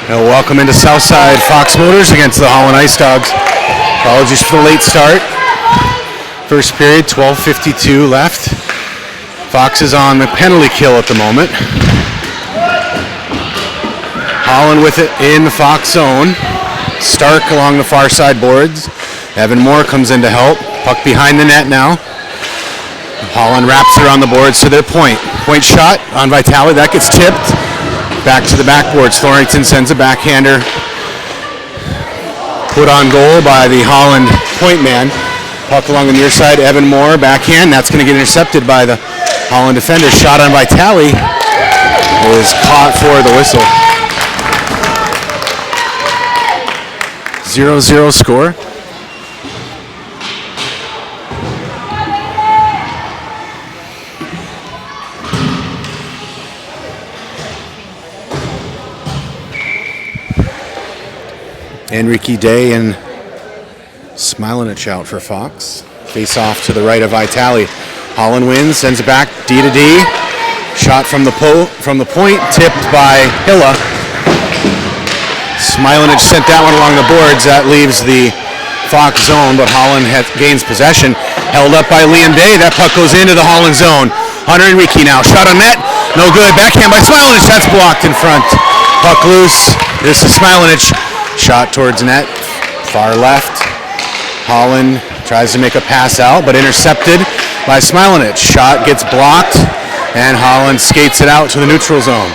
Welcome into Southside Fox Motors against the Holland Ice Dogs. Apologies for the late start. First period, 12:52 left. Fox is on the penalty kill at the moment. Holland with it in the Fox zone. Stark along the far side boards. Evan Moore comes in to help. Puck behind the net now. Holland wraps it around the boards to their point. Point shot on Vitale. That gets tipped. Back to the backboards. Thornton sends a backhander. Put on goal by the Holland point man. Puck along the near side. Evan Moore, backhand. That's going to get intercepted by the Holland defender. Shot on Vitale is caught for the whistle. 0-0 score. Enrique Day and Smilinich out for Fox. Face off to the right of Vitale. Holland wins, sends it back D to D. Shot from the point, tipped by Hilla. Smilinich sent that one along the boards. That leaves the Fox zone, but Holland gains possession. Held up by Liam Day. That puck goes into the Holland zone. Hunter Enrique now. Shot on net. No good. Backhand by Smilinich. That's blocked in front. Puck loose. This is Smilinich. Shot towards net, far left. Holland tries to make a pass out, but intercepted by Smilinich. Shot gets blocked, and Holland skates it out to the neutral zone.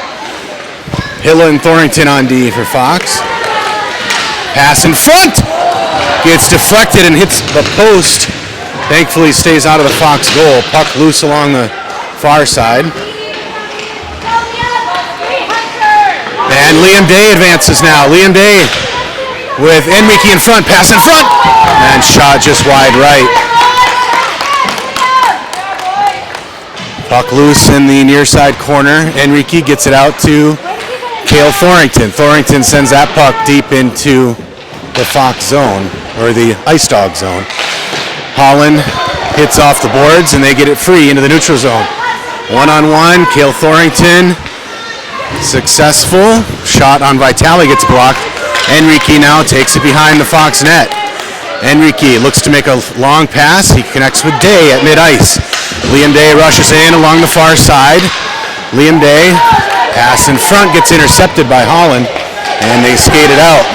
Hilla and Thornton on D for Fox. Pass in front! Gets deflected and hits the post. Thankfully stays out of the Fox goal. Puck loose along the far side. And Liam Day advances now. Liam Day with Enrique in front, pass in front, and shot just wide right. Puck loose in the near side corner. Enrique gets it out to Cale Thornton. Thornton sends that puck deep into the Fox zone, or the Ice Dog zone. Holland hits off the boards, and they get it free into the neutral zone. One-on-one, Cale Thornton. Successful. Shot on Vitale gets blocked. Enrique now takes it behind the Fox net. Enrique looks to make a long pass. He connects with Day at mid-ice. Liam Day rushes in along the far side. Liam Day, pass in front, gets intercepted by Holland, and they skate it out.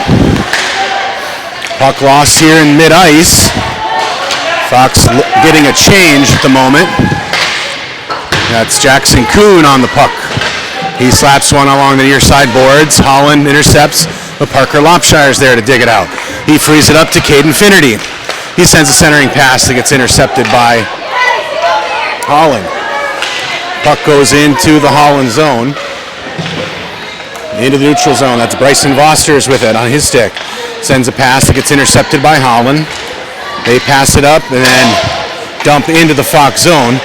Puck lost here in mid-ice. Fox getting a change at the moment. That's Jackson Kuhn on the puck. He slaps one along the near side boards. Holland intercepts, but Parker Lopshire's there to dig it out. He frees it up to Caden Finnerty. He sends a centering pass that gets intercepted by Holland. Puck goes into the Holland zone. Into the neutral zone. That's Bryson Vosters with it on his stick. Sends a pass that gets intercepted by Holland. They pass it up and then dump into the Fox zone.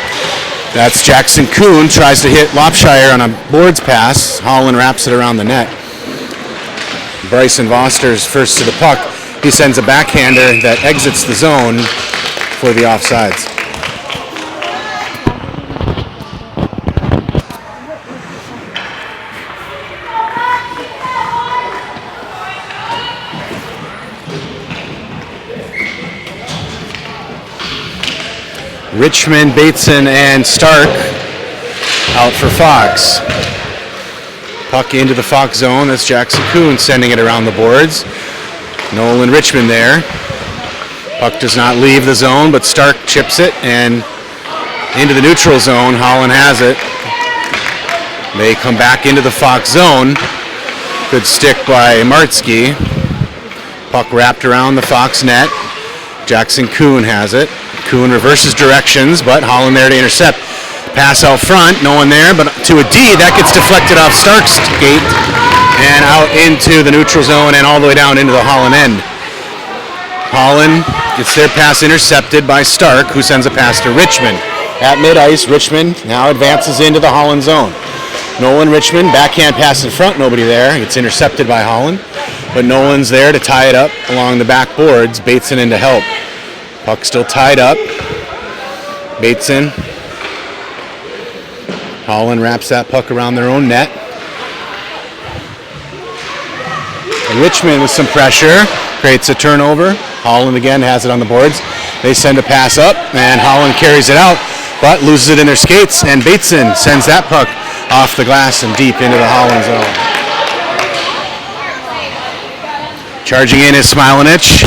That's Jackson Kuhn, tries to hit Lopshire on a boards pass. Holland wraps it around the net. Bryson Vosters first to the puck. He sends a backhander that exits the zone for the offsides. Richmond, Bateson, and Stark out for Fox. Puck into the Fox zone. That's Jackson Kuhn sending it around the boards. Nolan Richmond there. Puck does not leave the zone, but Stark chips it and into the neutral zone. Holland has it. They come back into the Fox zone. Good stick by Martsky. Puck wrapped around the Fox net. Jackson Kuhn has it. Kuhn reverses directions, but Holland there to intercept. Pass out front, no one there, but to a D, that gets deflected off Stark's skate and out into the neutral zone and all the way down into the Holland end. Holland gets their pass intercepted by Stark, who sends a pass to Richmond. At mid-ice, Richmond now advances into the Holland zone. Nolan Richmond, backhand pass in front, nobody there. It's intercepted by Holland, but Nolan's there to tie it up along the back boards. Bateson in to help. Puck still tied up. Bateson. Holland wraps that puck around their own net. Richmond with some pressure creates a turnover. Holland again has it on the boards. They send a pass up, and Holland carries it out, but loses it in their skates, and Bateson sends that puck off the glass and deep into the Holland zone. Charging in is Smilanich.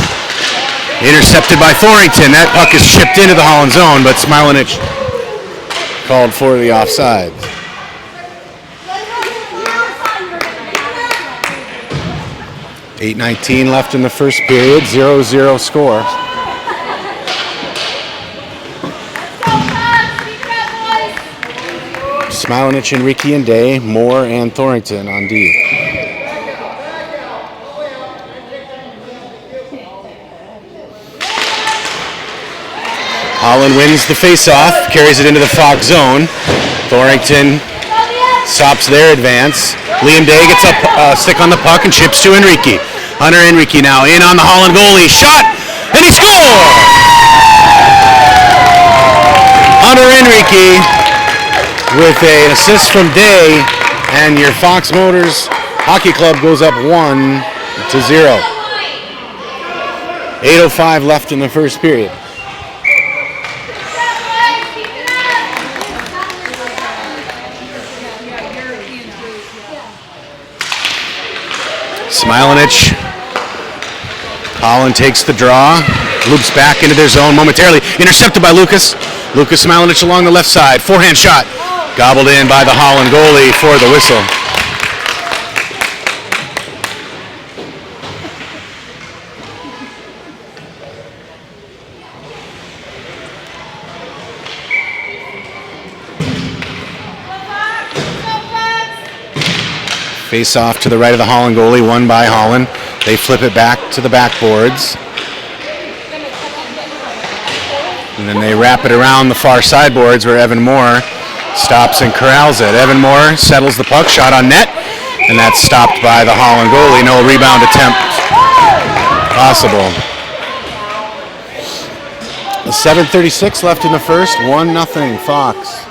Intercepted by Thornton. That puck is chipped into the Holland zone, but Smilanich called for the offside. .8:19 left in the first period, 0-0 score. Smilanich, Enrique, and Day, Moore, and Thornton on D. Holland wins the face-off, carries it into the Fox zone. Thornton stops their advance. Liam Day gets a stick on the puck and chips to Enrique. Hunter Enrique now in on the Holland goalie. Shot, and he scores! Hunter Enrique with an assist from Day, and your Fox Motors Hockey Club goes up 1-0. 8:05 left in the first period. Smilanich. Holland takes the draw, loops back into their zone momentarily. Intercepted by Lucas. Lucas Smilanich along the left side. Forehand shot. Gobbled in by the Holland goalie for the whistle. Face off to the right of the Holland goalie, won by Holland. They flip it back to the backboards. And then they wrap it around the far sideboards where Evan Moore stops and corrals it. Evan Moore settles the puck, shot on net, and that's stopped by the Holland goalie. No rebound attempt possible. 7:36 left in the first, 1-0 Fox.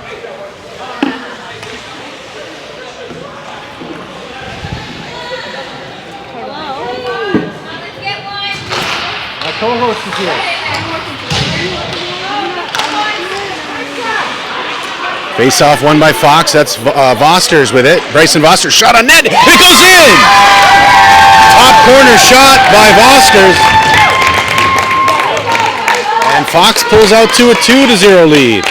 Co-host is here. Face off won by Fox. That's Vosters with it. Bryson Vosters shot on net. It goes in. Top corner shot by Vosters. And Fox pulls out to a 2-0 lead.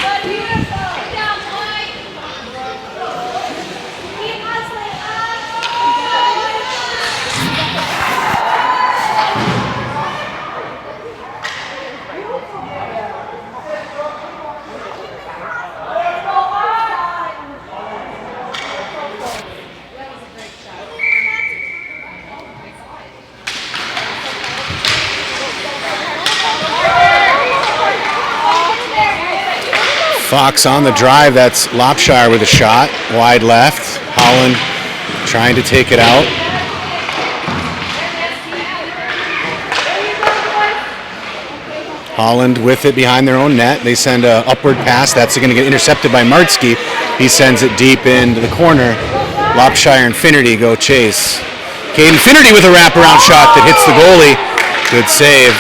Fox on the drive. That's Lopshire with a shot. Wide left. Holland trying to take it out. Holland with it behind their own net. They send an upward pass. That's going to get intercepted by Martsky. He sends it deep into the corner. Lopshire and Finnerty go chase. Caden Finnerty with a wraparound shot that hits the goalie. Good save.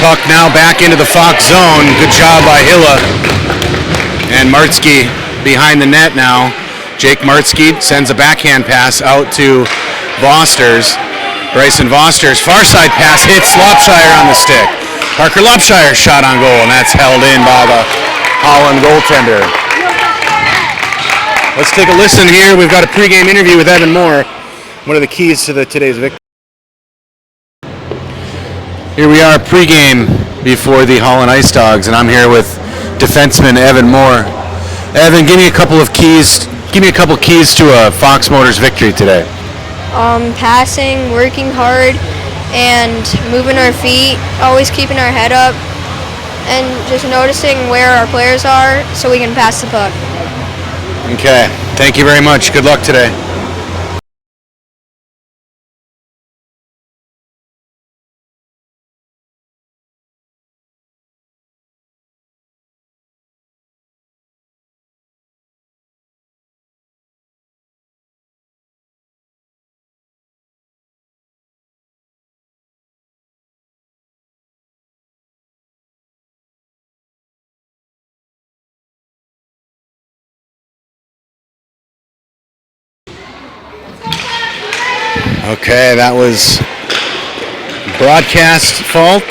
Puck now back into the Fox zone. Good job by Hilla. And Martsky behind the net now. Jake Martsky sends a backhand pass out to Vosters. Bryson Vosters, far side pass, hits Lopshire on the stick. Parker Lopshire shot on goal, and that's held in by the Holland goaltender. Let's take a listen here. We've got a pregame interview with Evan Moore. What are the keys to today's victory? Here we are pregame before the Holland Ice Dogs, and I'm here with defenseman Evan Moore. Evan, give me a couple keys to a Fox Motors victory today. Passing, working hard, and moving our feet, always keeping our head up, and just noticing where our players are so we can pass the puck. Okay, thank you very much. Good luck today. Okay, that was broadcast fault.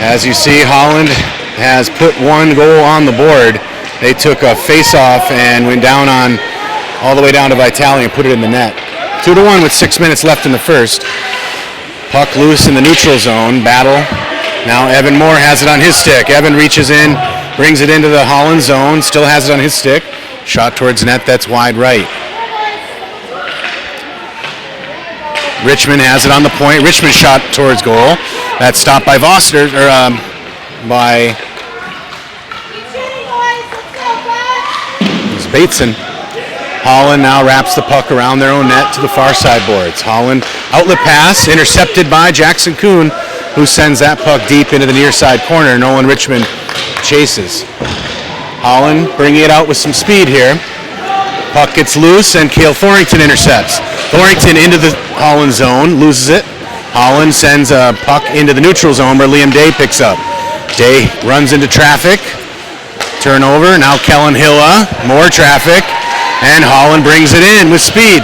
As you see, Holland has put one goal on the board. They took a face-off and went down on all the way down to Vitale and put it in the net. 2-1 with 6 minutes left in the first. Puck loose in the neutral zone. Battle. Now Evan Moore has it on his stick. Evan reaches in, brings it into the Holland zone, still has it on his stick. Shot towards net, that's wide right. Richmond has it on the point. Richmond shot towards goal. That's stopped by Vosters, or by Bateson. Holland now wraps the puck around their own net to the far side boards. Holland outlet pass intercepted by Jackson Kuhn, who sends that puck deep into the near side corner. Nolan Richmond chases. Holland bringing it out with some speed here. Puck gets loose and Cale Thorrington intercepts. Thorrington into the Holland zone, loses it. Holland sends a puck into the neutral zone where Liam Day picks up. Day runs into traffic. Turnover, now Kellen Hilla, more traffic, and Holland brings it in with speed.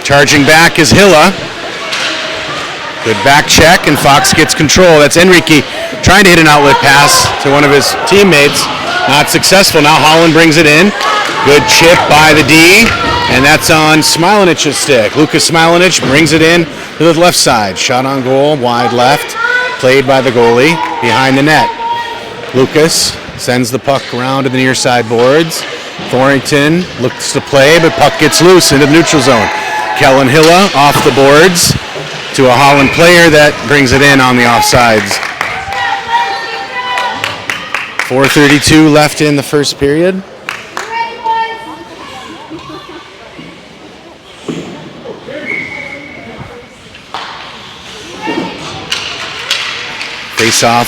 Charging back is Hilla. Good back check, and Fox gets control. That's Enrique trying to hit an outlet pass to one of his teammates. Not successful. Now Holland brings it in. Good chip by the D, and that's on Smilanich's stick. Lucas Smilanich brings it in to the left side. Shot on goal, wide left, played by the goalie behind the net. Lucas sends the puck around to the near side boards. Thorrington looks to play, but puck gets loose into the neutral zone. Kellen Hilla off the boards to a Holland player that brings it in on the offsides. 4:32 left in the first period. Face-off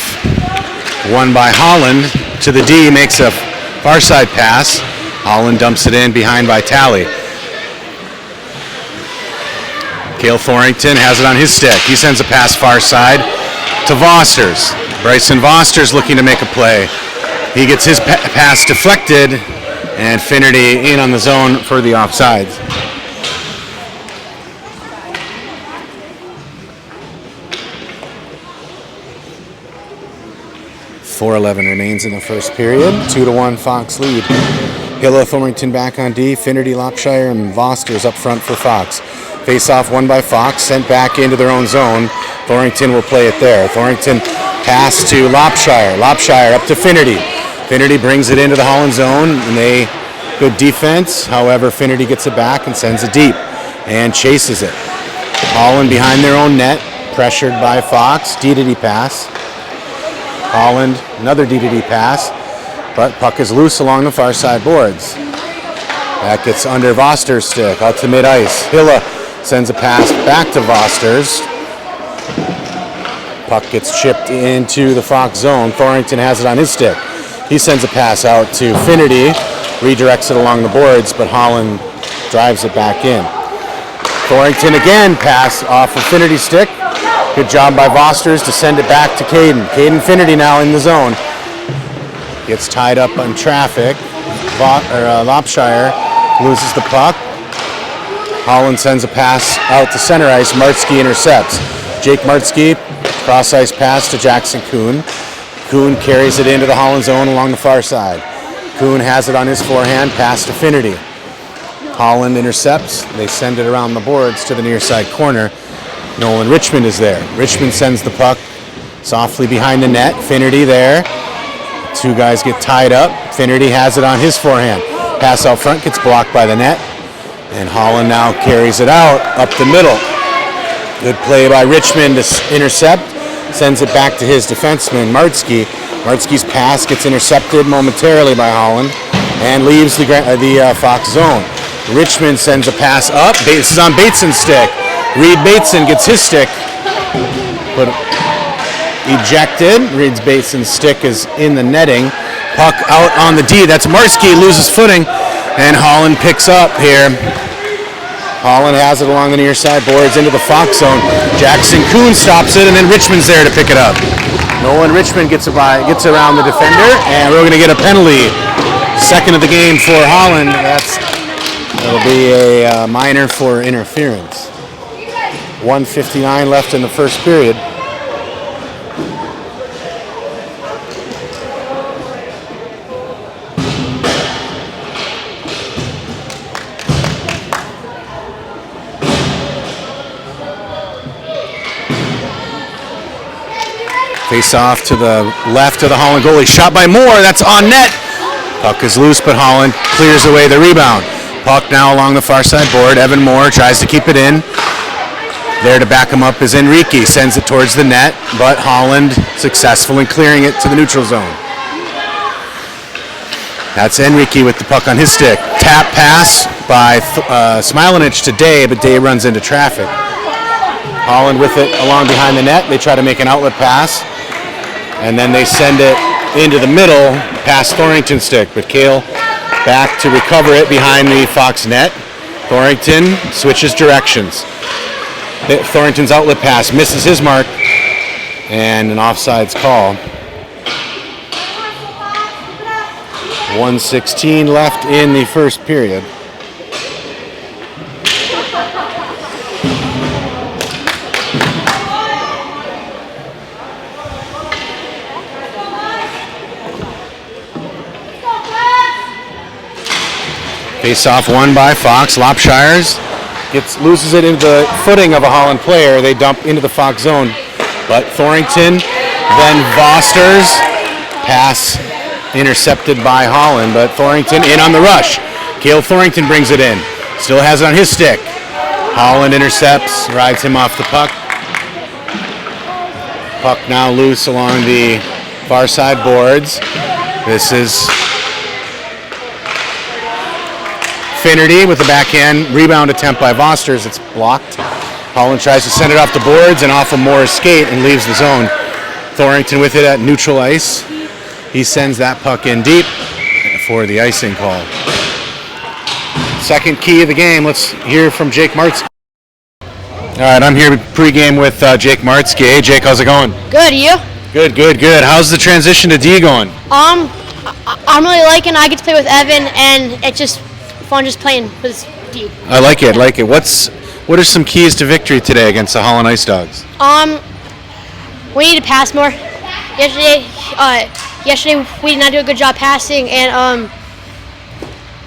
won by Holland to the D, makes a far side pass. Holland dumps it in behind Vitale. Cale Thorrington has it on his stick. He sends a pass far side to Vosters. Bryson Vosters looking to make a play. He gets his pass deflected, and Finnerty in on the zone for the offsides. 4:11 remains in the first period. 2-1 Fox lead. Hilla, Thorrington back on D. Finnerty, Lopshire, and Vosters up front for Fox. Face-off won by Fox, sent back into their own zone. Thorrington will play it there. Thorrington pass to Lopshire. Lopshire up to Finnerty. Finnerty brings it into the Holland zone, and they good defense. However, Finnerty gets it back and sends it deep and chases it. Holland behind their own net, pressured by Fox. D-to-D pass. Holland, another D-to-D pass, but puck is loose along the far side boards. That gets under Vosters' stick, out to mid-ice. Hilla sends a pass back to Vosters. Puck gets chipped into the Fox zone. Thorrington has it on his stick. He sends a pass out to Finnerty, redirects it along the boards, but Holland drives it back in. Thorrington again, pass off of Finnerty's stick. Good job by Vosters to send it back to Caden. Caden Finnerty now in the zone. Gets tied up on traffic. Lopshire loses the puck. Holland sends a pass out to center ice. Martzke intercepts. Jake Martzke, cross ice pass to Jackson Kuhn. Kuhn carries it into the Holland zone along the far side. Kuhn has it on his forehand, pass to Finnerty. Holland intercepts. They send it around the boards to the near side corner. Nolan Richmond is there. Richmond sends the puck softly behind the net. Finnerty there. Two guys get tied up. Finnerty has it on his forehand. Pass out front gets blocked by the net. And Holland now carries it out up the middle. Good play by Richmond to intercept. Sends it back to his defenseman, Martzke. Martzke's pass gets intercepted momentarily by Holland and leaves the Fox zone. Richmond sends a pass up. This is on Bateson's stick. Reed Bateson gets his stick but ejected. Reed Bateson's stick is in the netting. Puck out on the D. That's Martzke, loses footing, and Holland picks up here. Holland has it along the near side boards into the Fox zone. Jackson Kuhn stops it, and then Richmond's there to pick it up. Nolan Richmond gets around the defender, and we're going to get a penalty. Second of the game for Holland. That's It'll be a minor for interference. 1:59 left in the first period. Face off to the left of the Holland goalie. Shot by Moore. That's on net. Puck is loose, but Holland clears away the rebound. Puck now along the far side board. Evan Moore tries to keep it in. There to back him up is Enrique. Sends it towards the net, but Holland successful in clearing it to the neutral zone. That's Enrique with the puck on his stick. Tap pass by Smilanich to Day, but Day runs into traffic. Holland with it along behind the net. They try to make an outlet pass, and then they send it into the middle past Thornton's stick, but Cale back to recover it behind the Fox net. Thornton switches directions. Thornton's outlet pass misses his mark, and an offsides call. 1:16 left in the first period. Face-off won by Fox. Lopshires loses it into the footing of a Holland player. They dump into the Fox zone. But Thornton, then Vosters. Pass intercepted by Holland, but Thornton in on the rush. Cale Thornton brings it in. Still has it on his stick. Holland intercepts, rides him off the puck. Puck now loose along the far side boards. This is Finnerty with the backhand rebound attempt by Vosters. It's blocked. Holland tries to send it off the boards and off of Moore's skate and leaves the zone. Thornton with it at neutral ice. He sends that puck in deep for the icing call. Second key of the game. Let's hear from Jake Martzke. All right, I'm here pregame with Jake Martzke. Hey, Jake, how's it going? Good, you? Good, good, good. How's the transition to D going? I'm really liking I get to play with Evan, and it's just fun just playing with D. I like it, like it. What are some keys to victory today against the Holland Ice Dogs? We need to pass more. Yesterday we did not do a good job passing, and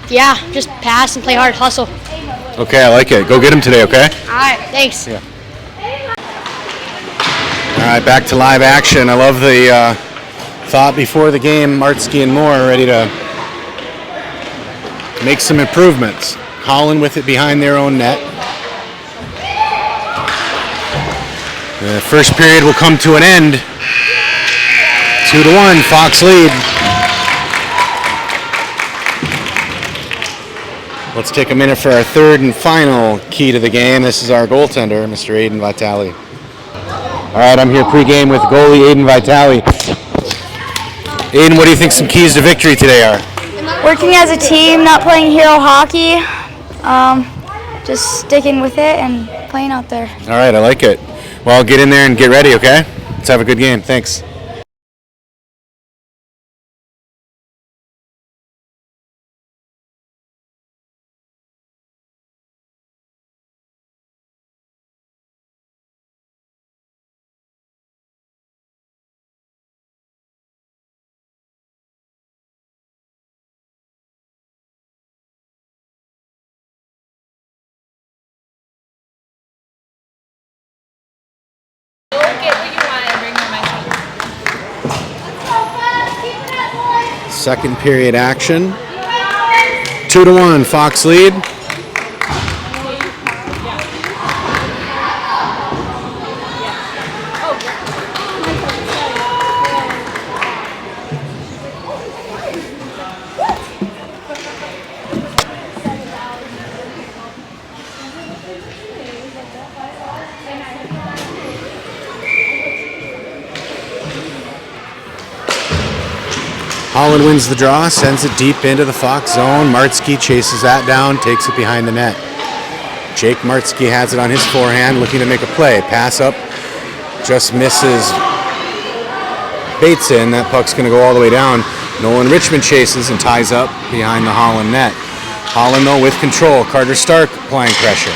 yeah, just pass and play hard, hustle. Okay, I like it. Go get him today, okay? All right, thanks. Yeah. All right, back to live action. I love the thought before the game. Martzke and Moore ready to make some improvements. Holland with it behind their own net. The first period will come to an end. 2-1, Fox lead. Let's take a minute for our third and final key to the game. This is our goaltender, Mr. Aiden Vitale. All right, I'm here pregame with goalie Aiden Vitale. Aiden, what do you think some keys to victory today are? Working as a team, not playing hero hockey, just sticking with it and playing out there. All right, I like it. Well, get in there and get ready, okay? Let's have a good game. Thanks. Second period action. 2-1, Fox lead. Holland wins the draw, sends it deep into the Fox zone. Martzke chases that down, takes it behind the net. Jake Martzke has it on his forehand, looking to make a play. Pass up, just misses Bateson. That puck's going to go all the way down. Nolan Richmond chases and ties up behind the Holland net. Holland, though, with control. Carter Stark applying pressure.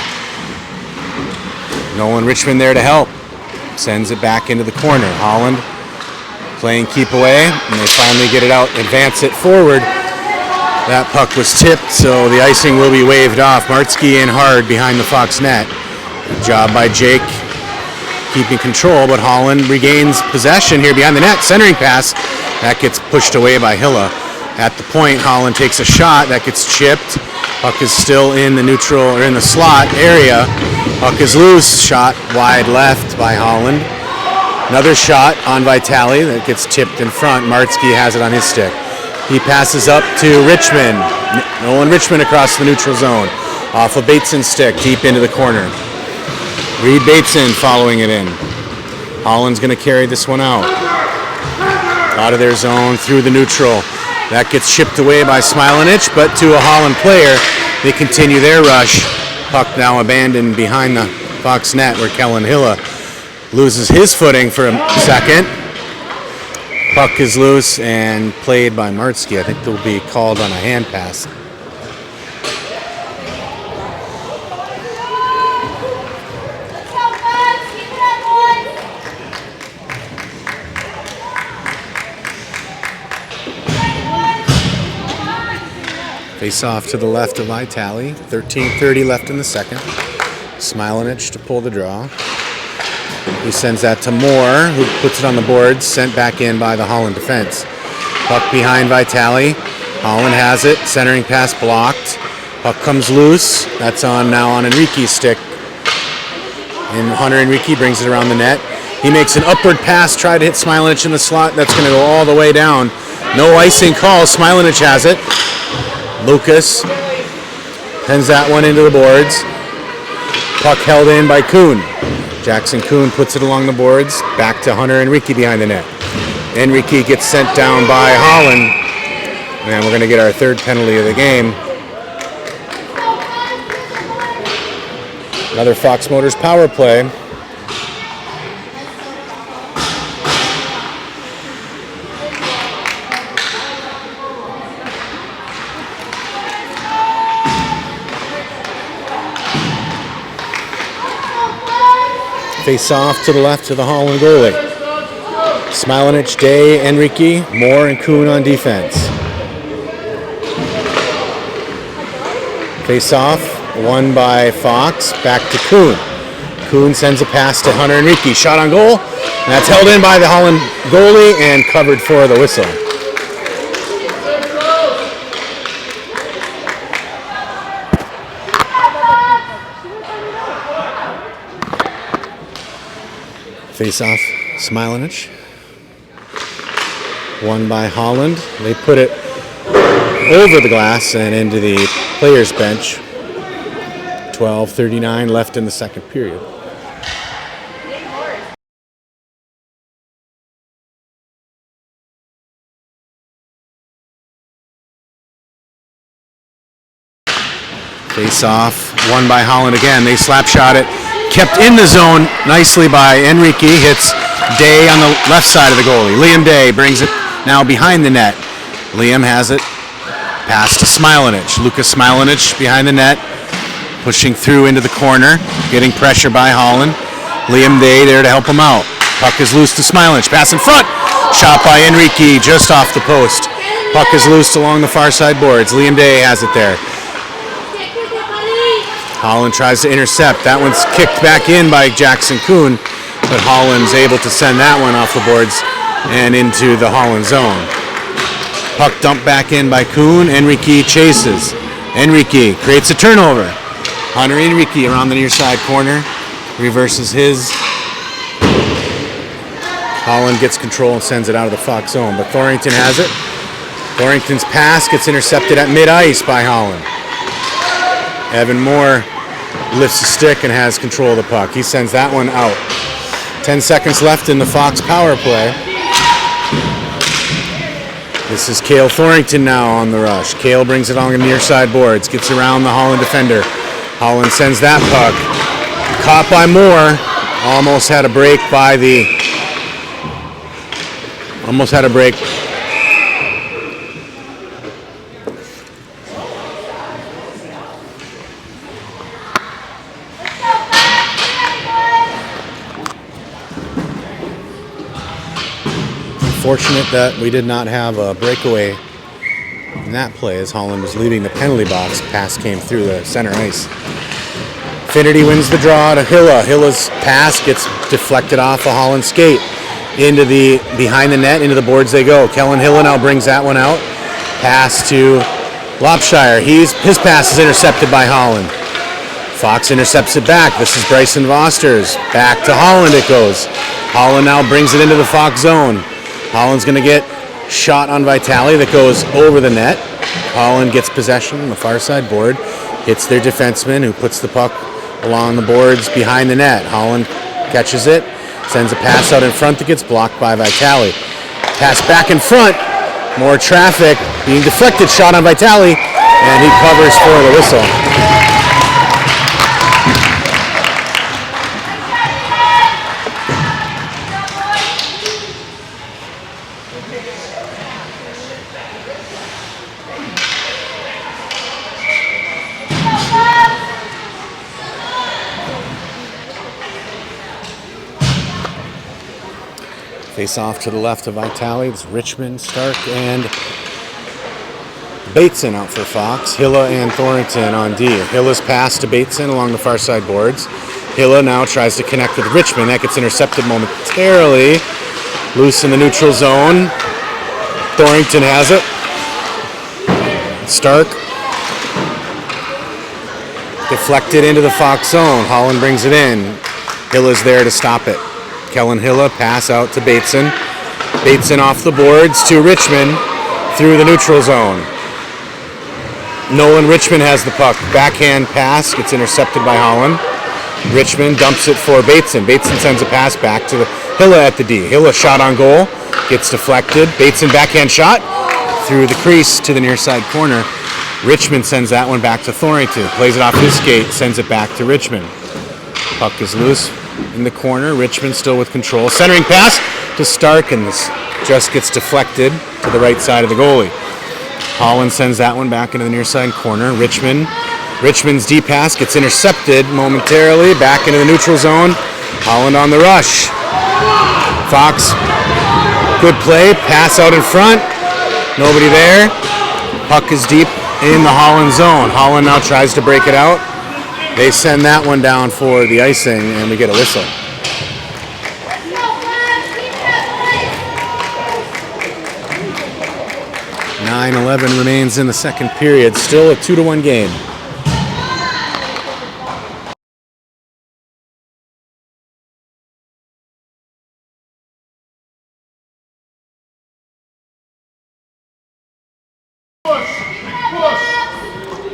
Nolan Richmond there to help. Sends it back into the corner. Holland playing keep away, and they finally get it out, advance it forward. That puck was tipped, so the icing will be waved off. Martzke in hard behind the Fox net. Good job by Jake keeping control, but Holland regains possession here behind the net. Centering pass. That gets pushed away by Hilla. At the point, Holland takes a shot. That gets chipped. Puck is still in the neutral, or in the slot area. Puck is loose. Shot wide left by Holland. Another shot on Vitale that gets tipped in front. Martzke has it on his stick. He passes up to Richmond. Nolan Richmond across the neutral zone. Off of Bateson's stick, deep into the corner. Reed Bateson following it in. Holland's going to carry this one out. Out of their zone, through the neutral. That gets chipped away by Smilanich, but to a Holland player, they continue their rush. Puck now abandoned behind the Fox net where Kellen Hilla loses his footing for a second. Puck is loose and played by Martzke. I think they'll be called on a hand pass. Face off to the left of Vitale. 13:30 left in the second. Smilanich to pull the draw. He sends that to Moore, who puts it on the boards, sent back in by the Holland defense. Puck behind Vitale. Holland has it. Centering pass blocked. Puck comes loose. That's now on Enrique's stick. And Hunter Enrique brings it around the net. He makes an upward pass, try to hit Smilanich in the slot. That's going to go all the way down. No icing call. Smilanich has it. Lucas sends that one into the boards. Puck held in by Kuhn. Jackson Kuhn puts it along the boards. Back to Hunter Enrique behind the net. Enrique gets sent down by Holland. And we're going to get our third penalty of the game. Another Fox Motors power play. Face off to the left to the Holland goalie. Smilanich, Day, Enrique, Moore, and Kuhn on defense. Face off, won by Fox, back to Kuhn. Kuhn sends a pass to Hunter Enrique. Shot on goal. That's held in by the Holland goalie and covered for the whistle. Face off, Smilanich. Won by Holland. They put it over the glass and into the players' bench. 12:39 left in the second period. Face off, won by Holland again. They slap shot it. Kept in the zone nicely by Enrique. Hits Day on the left side of the goalie. Liam Day brings it now behind the net. Liam has it. Pass to Smilanich. Lucas Smilanich behind the net. Pushing through into the corner. Getting pressure by Holland. Liam Day there to help him out. Puck is loose to Smilanich. Pass in front. Shot by Enrique just off the post. Puck is loose along the far side boards. Liam Day has it there. Holland tries to intercept. That one's kicked back in by Jackson Kuhn, but Holland's able to send that one off the boards and into the Holland zone. Puck dumped back in by Kuhn. Enrique chases. Enrique creates a turnover. Hunter Enrique around the near side corner. Reverses his. Holland gets control and sends it out of the Fox zone, but Thornton has it. Thornton's pass gets intercepted at mid-ice by Holland. Evan Moore lifts the stick and has control of the puck. He sends that one out. 10 seconds left in the Fox power play. This is Cale Thornton now on the rush. Cale brings it on the near side boards, gets around the Holland defender. Holland sends that puck. Caught by Moore. Almost had a break by the... Almost had a break. Fortunate that we did not have a breakaway in that play as Holland was leaving the penalty box. Pass came through the center ice. Finnerty wins the draw to Hilla. Hilla's pass gets deflected off a Holland skate into the behind the net, into the boards they go. Kellen Hilla now brings that one out. Pass to Lopshire. His pass is intercepted by Holland. Fox intercepts it back. This is Bryson Vosters. Back to Holland it goes. Holland now brings it into the Fox zone. Holland's going to get shot on Vitale that goes over the net. Holland gets possession on the far side board. Hits their defenseman who puts the puck along the boards behind the net. Holland catches it. Sends a pass out in front that gets blocked by Vitale. Pass back in front. More traffic. Being deflected. Shot on Vitale. And he covers for the whistle. Face off to the left of Vitale. It's Richmond, Stark, and Bateson out for Fox. Hilla and Thornton on D. Hilla's pass to Bateson along the far side boards. Hilla now tries to connect with Richmond. That gets intercepted momentarily. Loose in the neutral zone. Thornton has it. Stark. Deflected into the Fox zone. Holland brings it in. Hilla's there to stop it. Kellen Hilla, pass out to Bateson. Bateson off the boards to Richmond through the neutral zone. Nolan Richmond has the puck. Backhand pass gets intercepted by Holland. Richmond dumps it for Bateson. Bateson sends a pass back to Hilla at the D. Hilla shot on goal. Gets deflected. Bateson backhand shot through the crease to the near side corner. Richmond sends that one back to Thornton. Plays it off his skate. Sends it back to Richmond. Puck is loose in the corner. Richmond still with control. Centering pass to Stark, and this just gets deflected to the right side of the goalie. Holland sends that one back into the near side corner. Richmond's D pass gets intercepted momentarily. Back into the neutral zone. Holland on the rush. Fox, good play. Pass out in front. Nobody there. Puck is deep in the Holland zone. Holland now tries to break it out. They send that one down for the icing, and we get a whistle. .9:11 remains in the second period. Still a 2-1 game.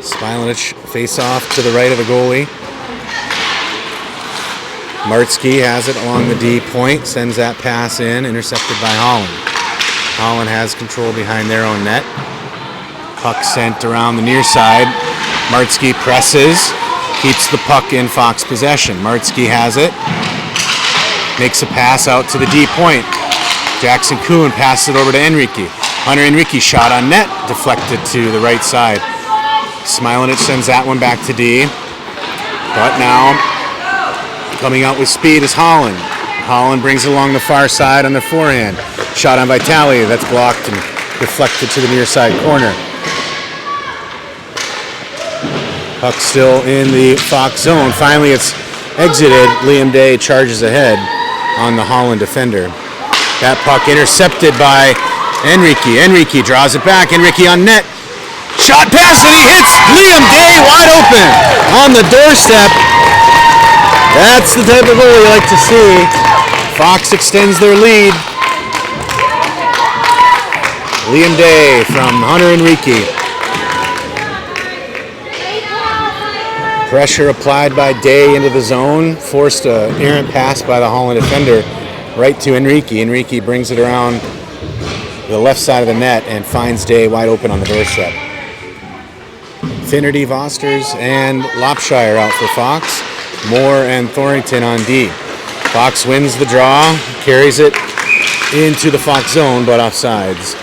Smilanich face off to the right of the goalie. Martsky has it along the D point, sends that pass in, intercepted by Holland. Holland has control behind their own net. Puck sent around the near side. Martsky presses, keeps the puck in Fox possession. Martsky has it, makes a pass out to the D point. Jackson Kuhn passes it over to Enrique. Hunter Enrique shot on net, deflected to the right side. Smilanich sends that one back to D. But now, coming out with speed is Holland. Holland brings it along the far side on the forehand. Shot on Vitale, that's blocked and deflected to the near side corner. Puck still in the Fox zone. Finally, it's exited. Liam Day charges ahead on the Holland defender. That puck intercepted by Enrique. Enrique draws it back. Enrique on net. Shot pass and he hits Liam Day wide open on the doorstep. That's the type of goal you like to see. Fox extends their lead. Liam Day from Hunter Enrique. Pressure applied by Day into the zone. Forced an errant pass by the Holland defender right to Enrique. Enrique brings it around the left side of the net and finds Day wide open on the doorstep. Finnerty, Vosters, and Lopshire out for Fox. Moore and Thornton on D. Fox wins the draw, carries it into the Fox zone, but offsides.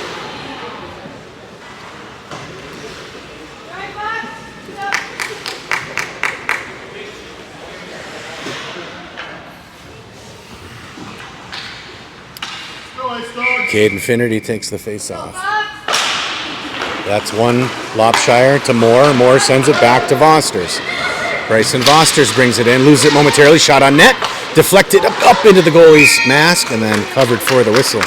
Go, Ice Dogs! Caden Finnerty takes the face-off. That's one Lopshire to Moore. Moore sends it back to Vosters. Bryson Vosters brings it in, loses it momentarily, shot on net, deflected up into the goalie's mask, and then covered for the whistle.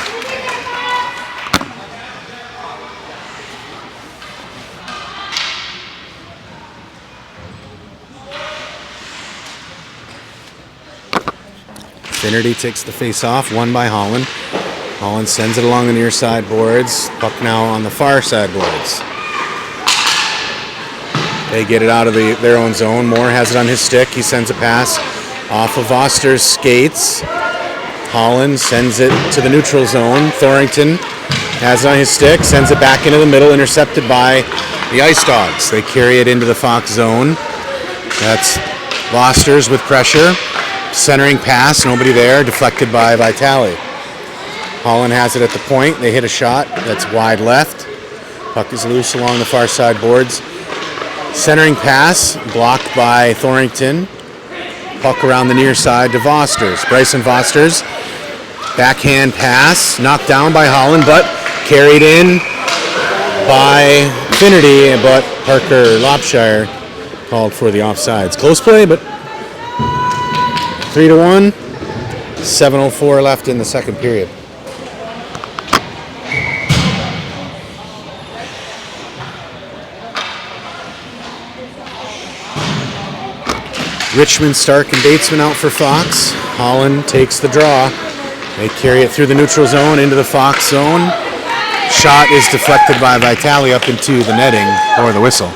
Finnerty takes the face-off, won by Holland. Holland sends it along the near side boards. Puck now on the far side boards. They get it out of their own zone. Moore has it on his stick. He sends a pass off of Voster's skates. Holland sends it to the neutral zone. Thornton has it on his stick, sends it back into the middle, intercepted by the Ice Dogs. They carry it into the Fox zone. That's Vosters with pressure. Centering pass, nobody there, deflected by Vitale. Holland has it at the point. They hit a shot that's wide left. Puck is loose along the far side boards. Centering pass, blocked by Thornton. Puck around the near side to Vosters. Bryson Vosters, backhand pass, knocked down by Holland, but carried in by Finnerty, but Parker Lopshire called for the offsides. Close play, but 3-1. 7:04 left in the second period. Richmond, Stark, and Batesman out for Fox. Holland takes the draw. They carry it through the neutral zone into the Fox zone. Shot is deflected by Vitale up into the netting for the whistle.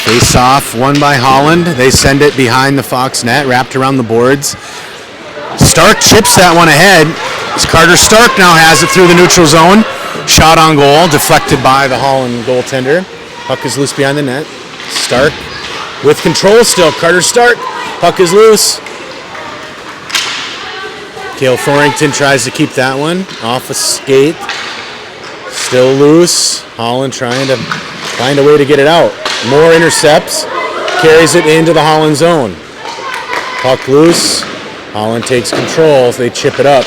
Face off, won by Holland. They send it behind the Fox net, wrapped around the boards. Stark chips that one ahead. Carter Stark now has it through the neutral zone. Shot on goal, deflected by the Holland goaltender. Puck is loose behind the net. Stark with control still. Carter Stark. Puck is loose. Cale Thornton tries to keep that one off a skate. Still loose. Holland trying to find a way to get it out. Moore intercepts, carries it into the Holland zone. Puck loose. Holland takes control. They chip it up.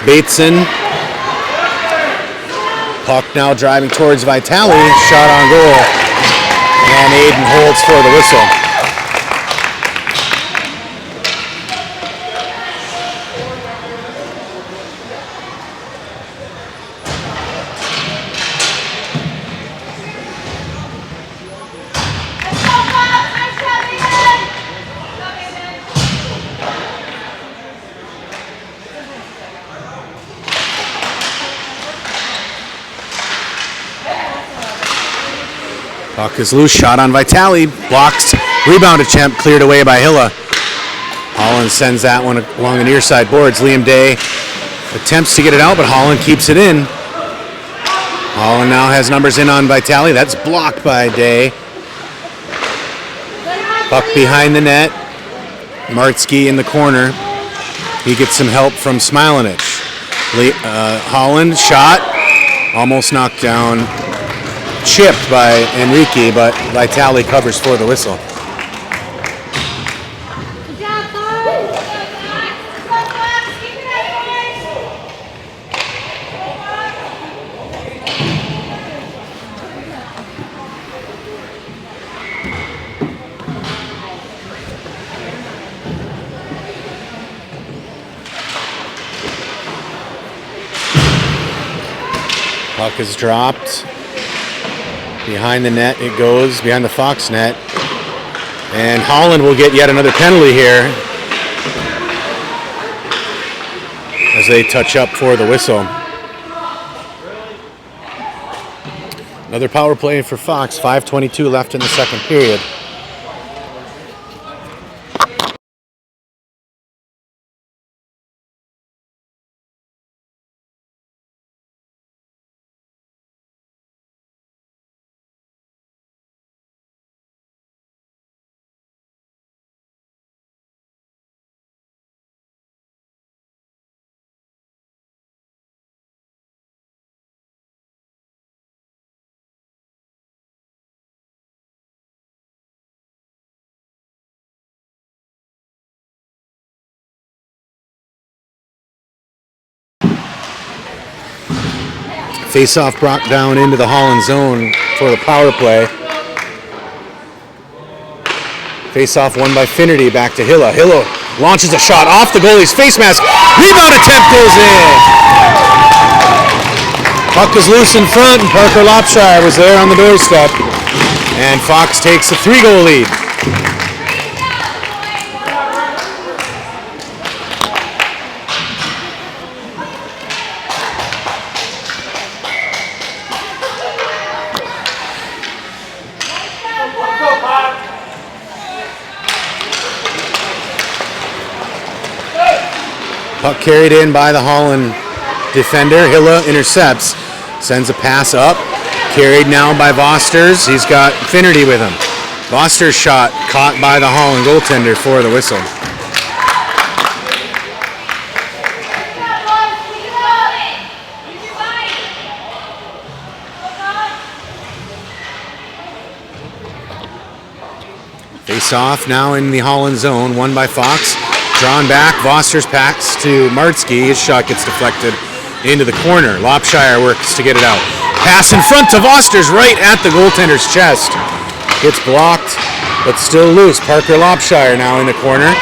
Bateson. Puck now driving towards Vitale. Shot on goal. And Aiden holds for the whistle. Puck is loose, shot on Vitale, blocked, rebound attempt, cleared away by Hilla. Holland sends that one along the near side boards. Liam Day attempts to get it out, but Holland keeps it in. Holland now has numbers in on Vitale. That's blocked by Day. Puck behind the net. Martzke in the corner. He gets some help from Smilanich. Holland shot, almost knocked down. Chipped by Enrique, but Vitale covers for the whistle. Puck is dropped. Behind the net it goes, behind the Fox net. And Holland will get yet another penalty here as they touch up for the whistle. Another power play for Fox, 5:22 left in the second period. Face-off brought down into the Holland zone for the power play. Face-off won by Finnerty, back to Hilla. Hilla launches a shot off the goalie's face mask. Rebound attempt goes in. Puck is loose in front, and Parker Lopshire was there on the doorstep. And Fox takes a 3-goal lead. Puck carried in by the Holland defender. Hilla intercepts, sends a pass up. Carried now by Vosters. He's got Finnerty with him. Vosters' shot caught by the Holland goaltender for the whistle. Face off now in the Holland zone, won by Fox. Drawn back, Vosters packs to Martsky. His shot gets deflected into the corner. Lopshire works to get it out. Pass in front to Vosters right at the goaltender's chest. Gets blocked, but still loose. Parker Lopshire now in the corner.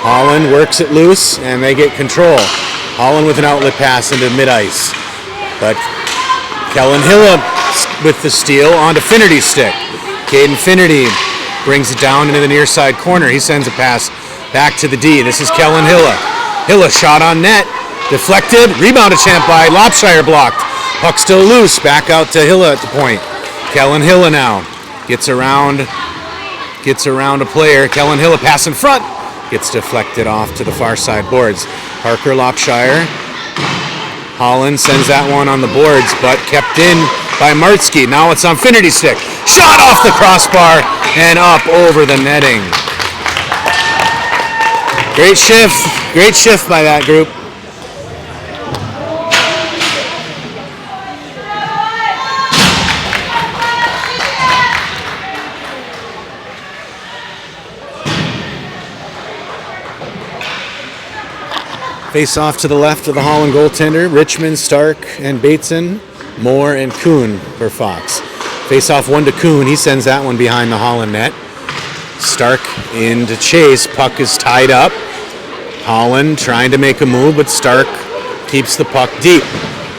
Holland works it loose, and they get control. Holland with an outlet pass into mid-ice. But Kellen Hilla with the steal onto Finnerty's stick. Caden Finnerty brings it down into the near side corner. He sends a pass back to the D. This is Kellen Hilla. Hilla shot on net. Deflected. Rebound attempt by Lopshire blocked. Puck still loose. Back out to Hilla at the point. Kellen Hilla now gets around a player. Kellen Hilla pass in front. Gets deflected off to the far side boards. Parker Lopshire. Holland sends that one on the boards, but kept in by Martsky. Now it's on Finnerty's stick. Shot off the crossbar and up over the netting. Great shift by that group. Face off to the left of the Holland goaltender. Richmond, Stark, and Bateson. Moore and Kuhn for Fox. Face off one to Kuhn. He sends that one behind the Holland net. Stark into chase. Puck is tied up. Holland trying to make a move, but Stark keeps the puck deep.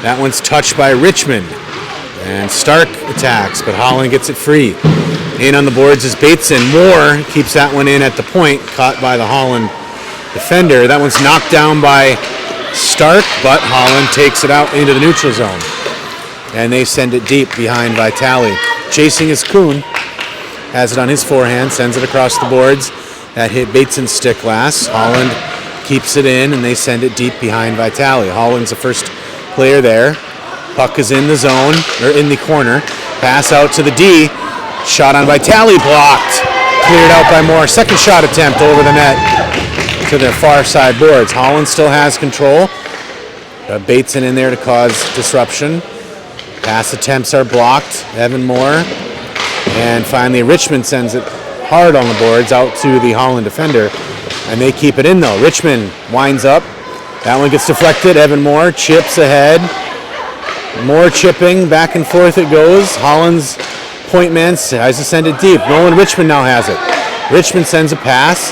That one's touched by Richmond. And Stark attacks, but Holland gets it free. In on the boards is Bateson. Moore keeps that one in at the point, caught by the Holland defender. That one's knocked down by Stark, but Holland takes it out into the neutral zone. And they send it deep behind Vitale. Chasing is Kuhn. Has it on his forehand, sends it across the boards. That hit Bateson's stick last. Holland keeps it in, and they send it deep behind Vitale. Holland's the first player there. Puck is in the zone, or in the corner. Pass out to the D. Shot on Vitale, blocked. Cleared out by Moore. Second shot attempt over the net to the far side boards. Holland still has control. Got Bateson in there to cause disruption. Pass attempts are blocked. Evan Moore. And finally, Richmond sends it hard on the boards out to the Holland defender. And they keep it in, though. Richmond winds up. That one gets deflected. Evan Moore chips ahead. Moore chipping. Back and forth it goes. Holland's point man tries to send it deep. Nolan Richmond now has it. Richmond sends a pass.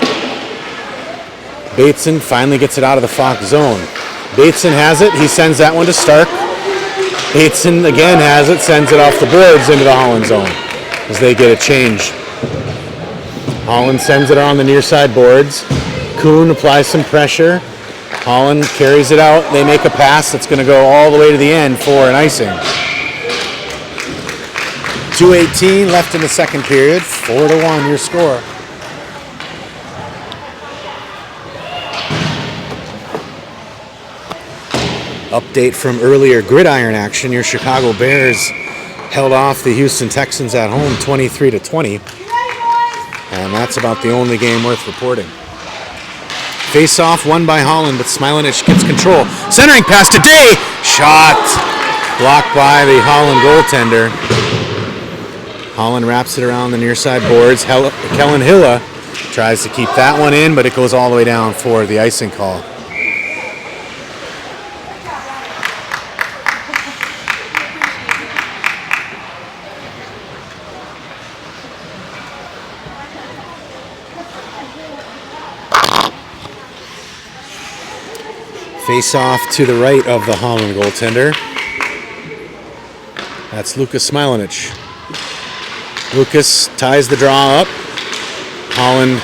Bateson finally gets it out of the Fox zone. Bateson has it. He sends that one to Stark. Bateson again has it. Sends it off the boards into the Holland zone as they get a change. Holland sends it on the near side boards. Kuhn applies some pressure. Holland carries it out. They make a pass that's going to go all the way to the end for an icing. 2:18 left in the second period. 4-1 your score. Update from earlier gridiron action. Your Chicago Bears held off the Houston Texans at home 23-20. And that's about the only game worth reporting. Face-off won by Holland, but Smilanich gets control. Centering pass to Day. Shot. Blocked by the Holland goaltender. Holland wraps it around the near side boards. Kellen Hilla tries to keep that one in, but it goes all the way down for the icing call. Face off to the right of the Holland goaltender. That's Lucas Smilanich. Lucas ties the draw up. Holland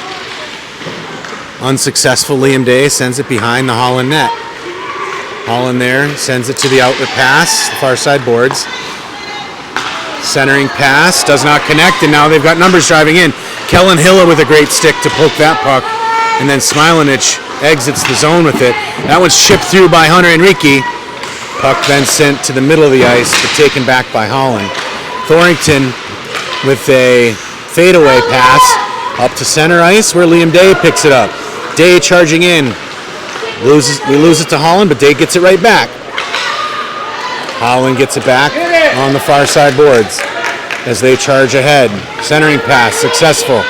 unsuccessful. Liam Day sends it behind the Holland net. Holland there sends it to the outlet pass, far side boards. Centering pass does not connect, and now they've got numbers driving in. Kellen Hilla with a great stick to poke that puck, and then Smilanich exits the zone with it. That one's chipped through by Hunter Enrique. Puck then sent to the middle of the ice, but taken back by Holland. Thornton with a fadeaway pass up to center ice, where Liam Day picks it up. Day charging in. We lose it to Holland, but Day gets it right back. Holland gets it back on the far side boards as they charge ahead. Centering pass successful.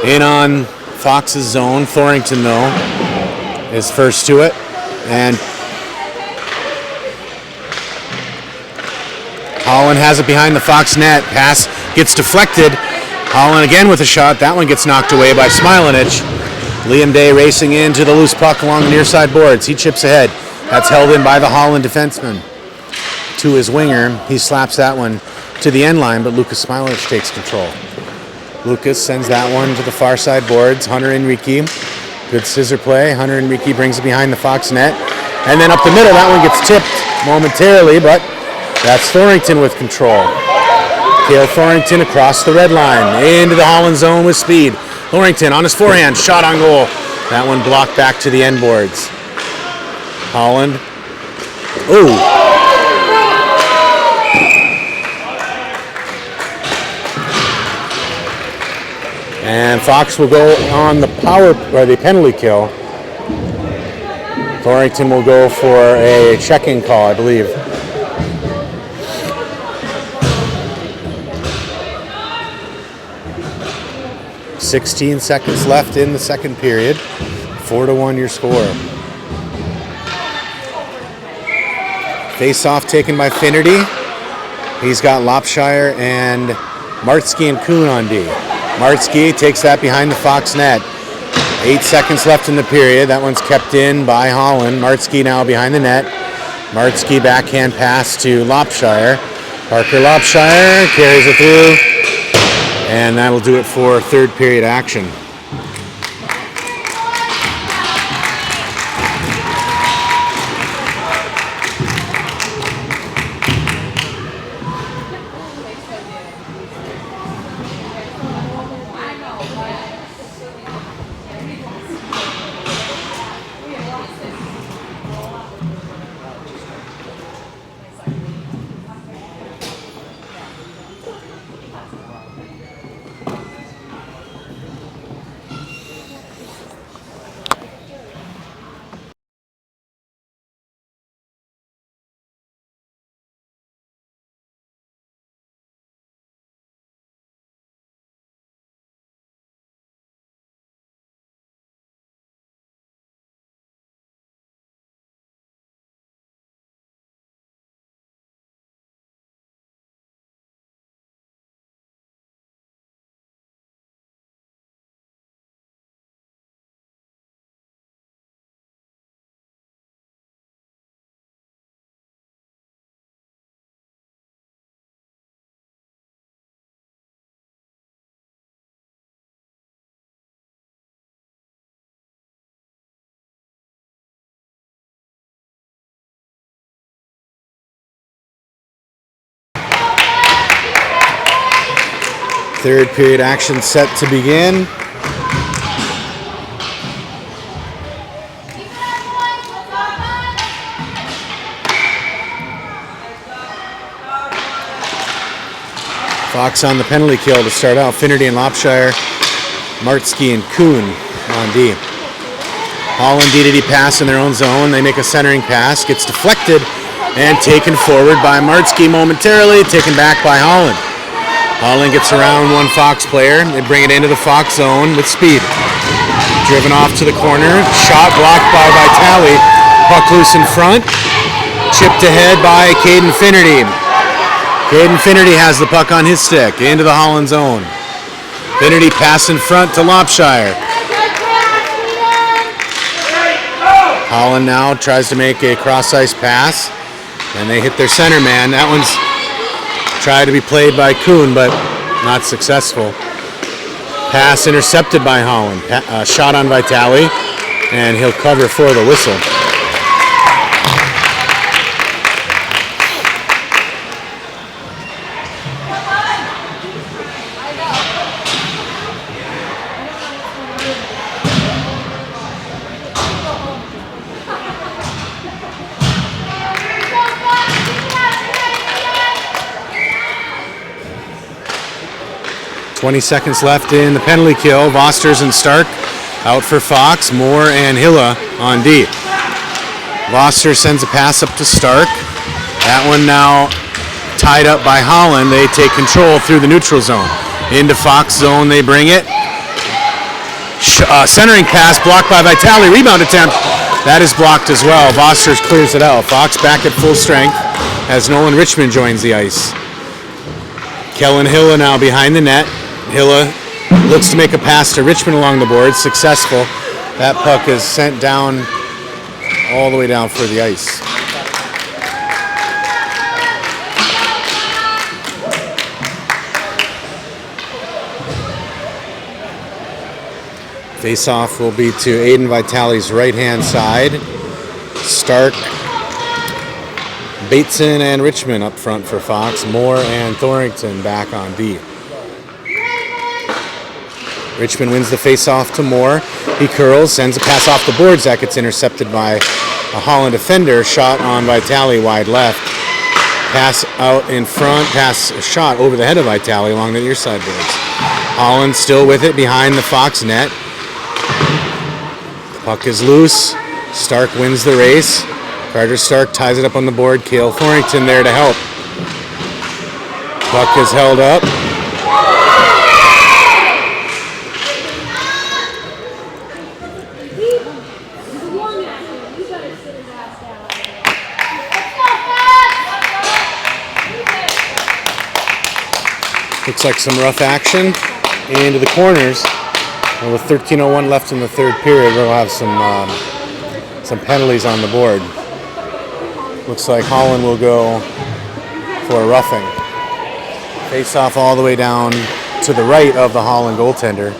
In on Fox's zone. Thornton, though, is first to it. And Holland has it behind the Fox net. Pass gets deflected. Holland again with a shot. That one gets knocked away by Smilanich. Liam Day racing into the loose puck along the near side boards. He chips ahead. That's held in by the Holland defenseman. To his winger. He slaps that one to the end line, but Lucas Smilanich takes control. Lucas sends that one to the far side boards. Hunter Enrique. Good scissor play. Hunter Enrique brings it behind the Fox net. And then up the middle, that one gets tipped momentarily, but that's Thornton with control. Cale Thornton across the red line. Into the Holland zone with speed. Thornton on his forehand. Shot on goal. That one blocked back to the end boards. Holland. Ooh. And Fox will go on the the penalty kill. Thornton will go for a checking call, I believe. .16 seconds left in the second period. 4-1 your score. Face-off taken by Finnerty. He's got Lopshire and Martsky and Kuhn on D. Martsky takes that behind the Fox net. 8 seconds left in the period. That one's kept in by Holland. Martsky now behind the net. Martsky backhand pass to Lopshire. Parker Lopshire carries it through. And that'll do it for third period action. Third period action set to begin. Fox on the penalty kill to start out. Finnerty and Lopshire, Martsky and Kuhn on D. Holland DDD pass in their own zone. They make a centering pass. Gets deflected and taken forward by Martsky momentarily. Taken back by Holland. Holland gets around one Fox player. They bring it into the Fox zone with speed. Driven off to the corner. Shot blocked by Vitale. Puck loose in front. Chipped ahead by Caden Finnerty. Caden Finnerty has the puck on his stick. Into the Holland zone. Finnerty pass in front to Lopshire. Holland now tries to make a cross-ice pass, and they hit their center man. That one's tried to be played by Kuhn, but not successful. Pass intercepted by Holland. Shot on Vitale, and he'll cover for the whistle. .20 seconds left in the penalty kill. Vosters and Stark out for Fox. Moore and Hilla on D. Vosters sends a pass up to Stark. That one now tied up by Holland. They take control through the neutral zone. Into Fox zone they bring it. Centering pass blocked by Vitale. Rebound attempt. That is blocked as well. Vosters clears it out. Fox back at full strength as Nolan Richmond joins the ice. Kellen Hilla now behind the net. Hilla looks to make a pass to Richmond along the board. Successful. That puck is sent down all the way down for the ice. Face-off will be to Aiden Vitale's right-hand side. Stark, Bateson, and Richmond up front for Fox. Moore and Thornton back on D. Richmond wins the face-off to Moore. He curls, sends a pass off the boards. That gets intercepted by a Holland defender. Shot on Vitale wide left. Pass out in front. Pass shot over the head of Vitale along the near side boards. Holland still with it behind the Fox net. The puck is loose. Stark wins the race. Carter Stark ties it up on the board. Cale Thornton there to help. Puck is held up. Looks like some rough action into the corners. And with 13:01 left in the third period, we'll have some penalties on the board. Looks like Holland will go for a roughing. Face off all the way down to the right of the Holland goaltender.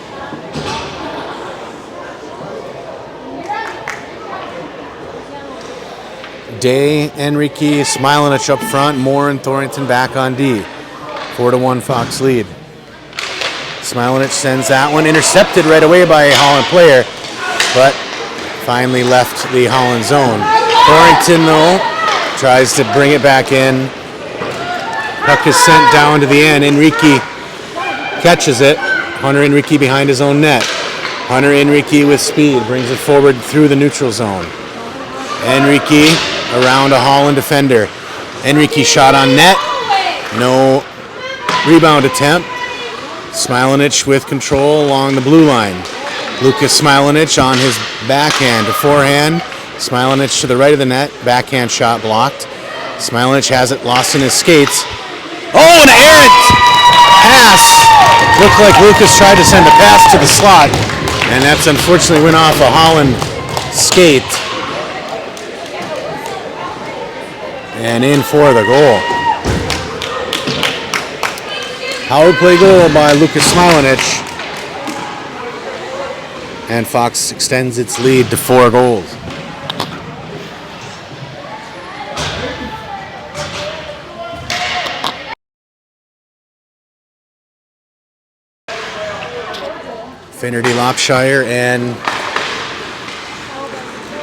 Day, Enrique, Smilanich up front, Moore and Thornton back on D. 4-1 Fox lead. Smilanich sends that one, intercepted right away by a Holland player, but finally left the Holland zone. Thornton, though, tries to bring it back in. Puck is sent down to the end. Enrique catches it. Hunter Enrique behind his own net. Hunter Enrique with speed brings it forward through the neutral zone. Enrique around a Holland defender. Enrique shot on net. No rebound attempt. Smilanich with control along the blue line. Lucas Smilanich on his backhand to forehand. Smilanich to the right of the net. Backhand shot blocked. Smilanich has it lost in his skates. Oh, an errant pass. Looked like Lucas tried to send a pass to the slot, and that's unfortunately went off a Holland skate and in for the goal. Power play goal by Lucas Smilanich, and Fox extends its lead to 4 goals. Finnerty, Lopshire, and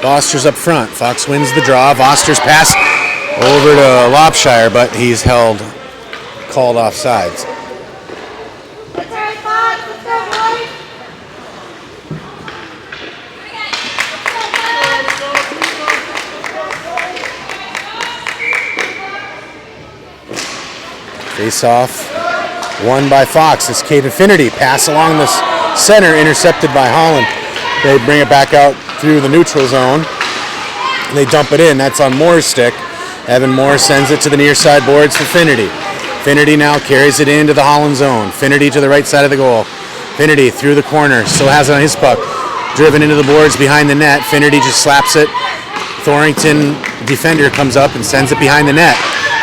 Vosters up front. Fox wins the draw. Vosters pass over to Lopshire, but he's called offsides. Face off, won by Fox. It's Caden Finnerty. Pass along the center, intercepted by Holland. They bring it back out through the neutral zone. They dump it in. That's on Moore's stick. Evan Moore sends it to the near side boards for Finnerty. Finnerty now carries it into the Holland zone. Finnerty to the right side of the goal. Finnerty through the corner. Still has it on his puck. driven into the boards behind the net. Finnerty just slaps it. Thornton defender comes up and sends it behind the net.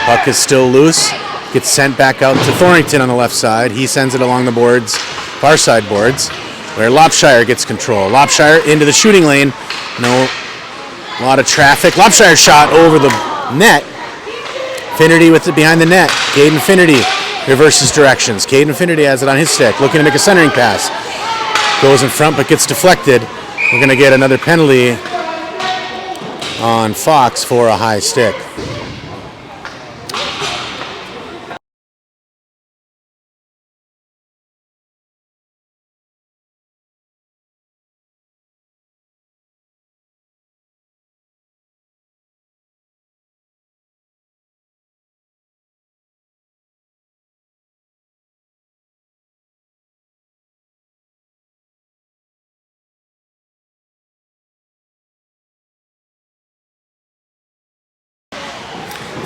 Puck is still loose. Gets sent back out to Thornton on the left side. He sends it along the boards, far side boards, where Lopshire gets control. Lopshire into the shooting lane. No, a lot of traffic. Lopshire shot over the net. Finnerty with it behind the net. Caden Finnerty reverses directions. Caden Finnerty has it on his stick, looking to make a centering pass. Goes in front but gets deflected. We're going to get another penalty on Fox for a high stick.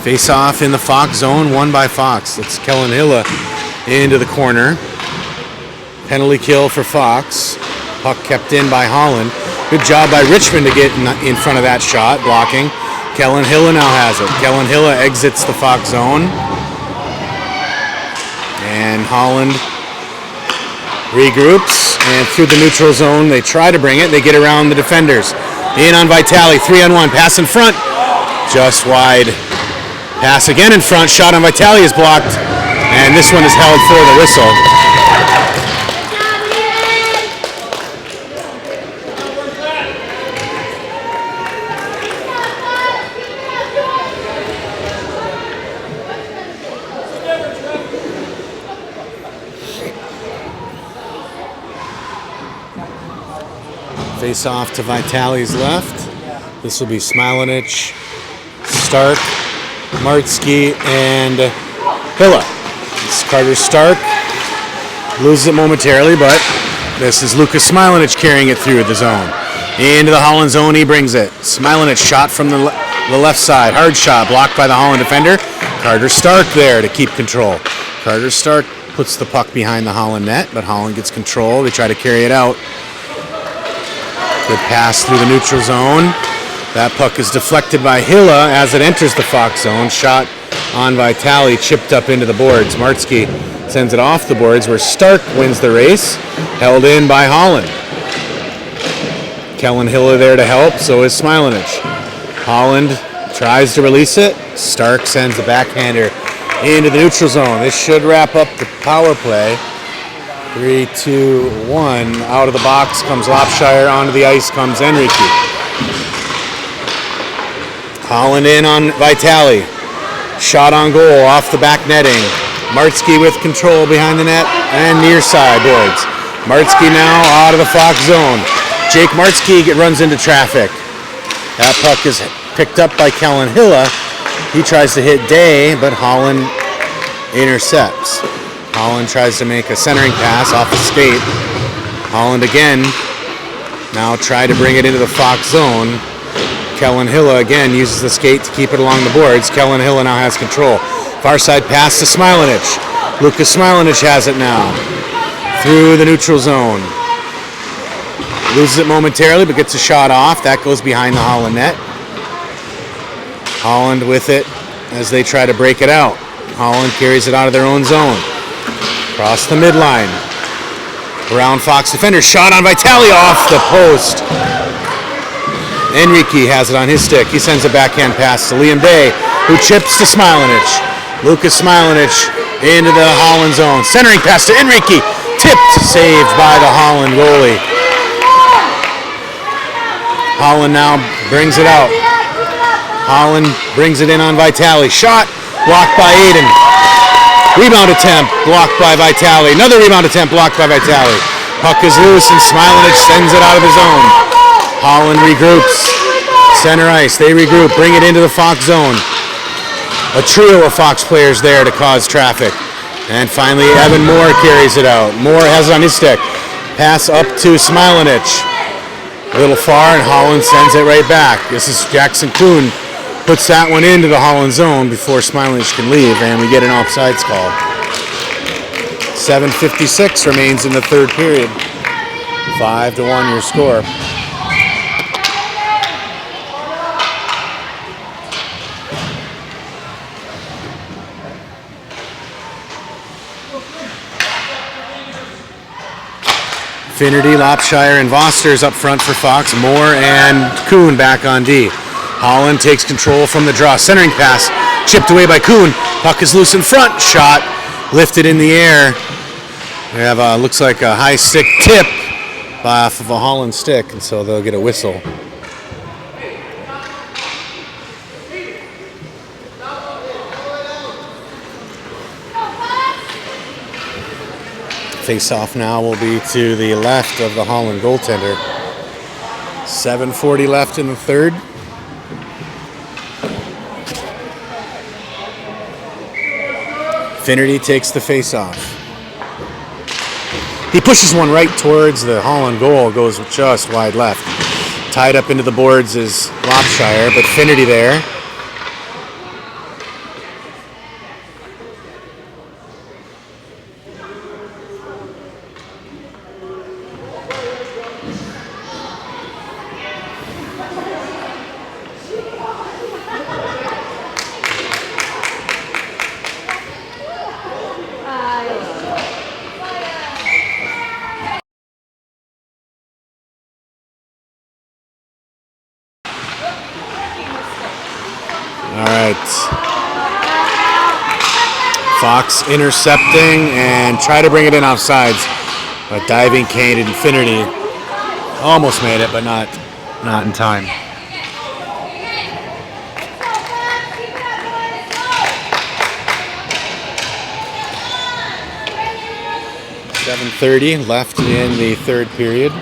Face off in the Fox zone, won by Fox. It's Kellen Hilla into the corner. Penalty kill for Fox. Puck kept in by Holland. Good job by Richmond to get in front of that shot, blocking. Kellen Hilla now has it. Kellen Hilla exits the Fox zone. And Holland regroups, and through the neutral zone, they try to bring it. They get around the defenders. In on Vitale, 3-on-1, pass in front. Just wide. Pass again in front, shot on Vitale is blocked, and this one is held for the whistle. Face off to Vitale's left. This will be Smilanich, Stark, Martsky, and Hilla. It's Carter Stark. Loses it momentarily, but this is Lucas Smilanich carrying it through the zone. Into the Holland zone, he brings it. Smilanich shot from the left side. Hard shot, blocked by the Holland defender. Carter Stark there to keep control. Carter Stark puts the puck behind the Holland net, but Holland gets control. They try to carry it out. Good pass through the neutral zone. That puck is deflected by Hilla as it enters the Fox zone. Shot on Vitale, chipped up into the boards. Martsky sends it off the boards where Stark wins the race. Held in by Holland. Kellen Hilla there to help, so is Smilanich. Holland tries to release it. Stark sends the backhander into the neutral zone. This should wrap up the power play. 3, 2, 1. Out of the box comes Lopshire. Onto the ice comes Enrique. Holland in on Vitale. Shot on goal off the back netting. Martsky with control behind the net and near side boards. Martsky now out of the Fox zone. Jake Martsky runs into traffic. That puck is picked up by Kellen Hilla. He tries to hit Day, but Holland intercepts. Holland tries to make a centering pass off the skate. Holland again now try to bring it into the Fox zone. Kellen Hilla again uses the skate to keep it along the boards. Kellen Hilla now has control. Far side pass to Smilanich. Lucas Smilanich has it now. Through the neutral zone. Loses it momentarily but gets a shot off. That goes behind the Holland net. Holland with it as they try to break it out. Holland carries it out of their own zone. Across the midline. Around Fox defender. Shot on Vitale off the post. Enrique has it on his stick. He sends a backhand pass to Liam Day, who chips to Smilanich. Lucas Smilanich into the Holland zone. Centering pass to Enrique. Tipped, saved by the Holland goalie. Holland now brings it out. Holland brings it in on Vitale. Shot, blocked by Aiden. Rebound attempt, blocked by Vitale. Another rebound attempt, blocked by Vitale. Puck is loose and Smilanich sends it out of his zone. Holland regroups. Center ice, they regroup, bring it into the Fox zone. A trio of Fox players there to cause traffic. And finally, Evan Moore carries it out. Moore has it on his stick. Pass up to Smilanich. A little far, and Holland sends it right back. This is Jackson Kuhn. Puts that one into the Holland zone before Smilanich can leave, and we get an offsides call. 7:56 remains in the third period. 5-1 your score. Finnerty, Lopshire, and Voster's up front for Fox. Moore and Kuhn back on D. Holland takes control from the draw. Centering pass, chipped away by Kuhn. Puck is loose in front. Shot lifted in the air. We have looks like a high stick tip off of a Holland stick, and so they'll get a whistle. Face-off now will be to the left of the Holland goaltender. 7:40 left in the third. Finnerty takes the face-off. He pushes one right towards the Holland goal, goes just wide left. Tied up into the boards is Lopshire, but Finnerty there. All right. Fox intercepting and try to bring it in offsides. But diving Kane and Finnerty almost made it, but not in time. .7:30 left in the third period.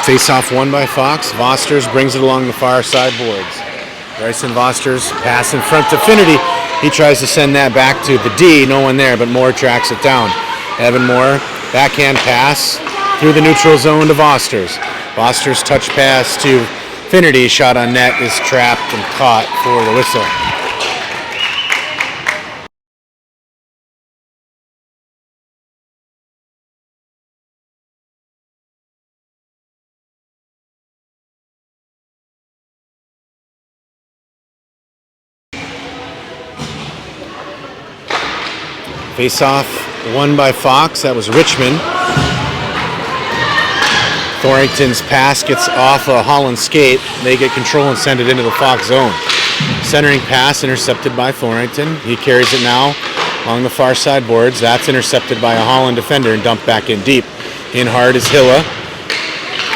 Face-off won by Fox. Vosters brings it along the far side boards. Bryson Vosters pass in front to Finnerty. He tries to send that back to the D. No one there, but Moore tracks it down. Evan Moore, backhand pass through the neutral zone to Vosters. Vosters touch pass to Finnerty. Shot on net is trapped and caught for the whistle. Face-off won by Fox. That was Richmond. Thornton's pass gets off a Holland skate. They get control and send it into the Fox zone. Centering pass intercepted by Thornton. He carries it now along the far side boards. That's intercepted by a Holland defender and dumped back in deep. In hard is Hilla.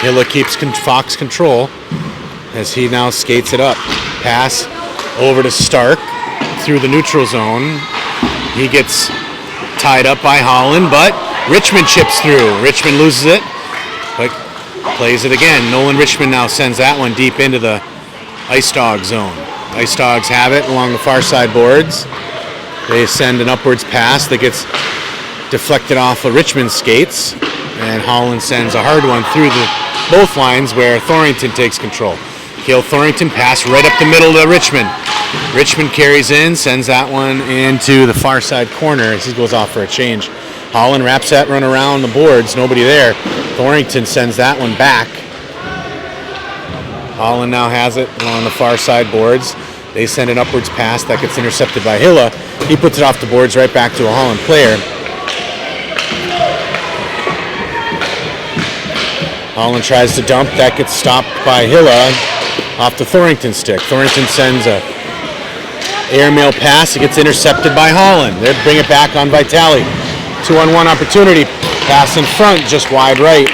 Hilla keeps Fox control as he now skates it up. Pass over to Stark through the neutral zone. He gets tied up by Holland, but Richmond chips through. Richmond loses it, but plays it again. Nolan Richmond now sends that one deep into the Ice Dog zone. Ice Dogs have it along the far side boards. They send an upwards pass that gets deflected off of Richmond's skates, and Holland sends a hard one through both lines where Thornton takes control. Cale Thornton pass right up the middle to Richmond. Richmond carries in, sends that one into the far side corner as he goes off for a change. Holland wraps that run around the boards, nobody there. Thornton sends that one back. Holland now has it along the far side boards. They send an upwards pass that gets intercepted by Hilla. He puts it off the boards right back to a Holland player. Holland tries to dump, that gets stopped by Hilla off the Thornton stick. Thornton sends a airmail pass. It gets intercepted by Holland. They bring it back on Vitale. 2-on-1 opportunity. Pass in front, just wide right.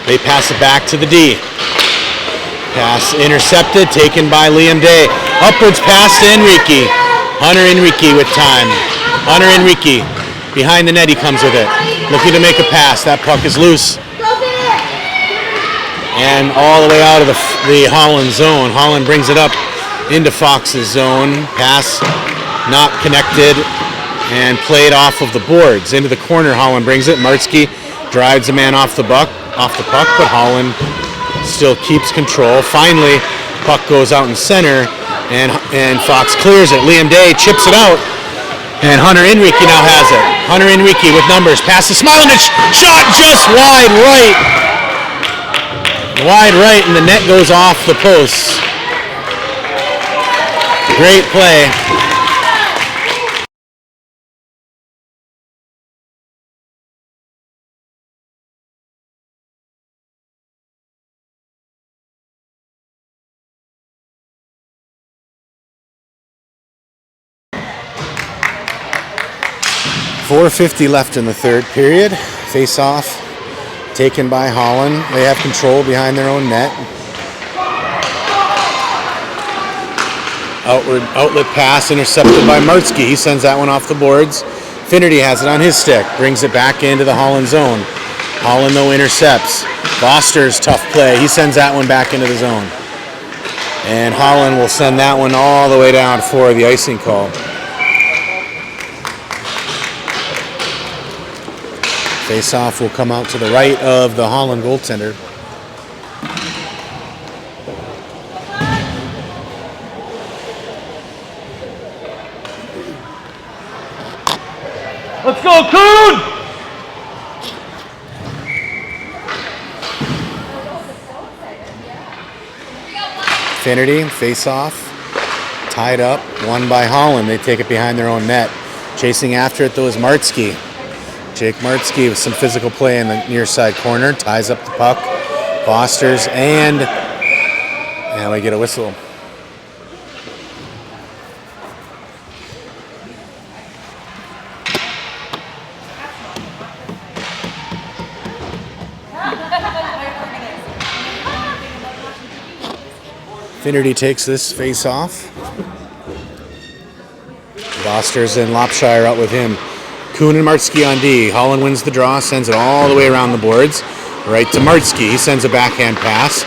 They pass it back to the D. Pass intercepted, taken by Liam Day. Upwards pass to Enrique. Hunter Enrique with time. Hunter Enrique. Behind the net he comes with it. Looking to make a pass. That puck is loose. And all the way out of the Holland zone. Holland brings it up into Fox's zone. Pass not connected and played off of the boards. Into the corner, Holland brings it. Martzke drives a man off the puck, but Holland still keeps control. Finally, puck goes out in center, and Fox clears it. Liam Day chips it out. And Hunter Enrique now has it. Hunter Enrique with numbers. Pass to Smilovich. Shot just wide right. Wide right, and the net goes off the post. Great play. .450 left in the third period. Face off taken by Holland. They have control behind their own net. Outlet pass intercepted by Martsky. He sends that one off the boards. Finnerty has it on his stick. Brings it back into the Holland zone. Holland, though, intercepts. Foster's tough play. He sends that one back into the zone. And Holland will send that one all the way down for the icing call. Face-off will come out to the right of the Holland goaltender. Let's go, Coon! Finnerty, face-off, tied up, won by Holland. They take it behind their own net. Chasing after it, though, is Martsky. Jake Martsky with some physical play in the near side corner, ties up the puck. Fosters, and we get a whistle. Finnerty takes this face off. Fosters and Lopshire out with him. Kuhn and Martsky on D. Holland wins the draw, sends it all the way around the boards. Right to Martsky. He sends a backhand pass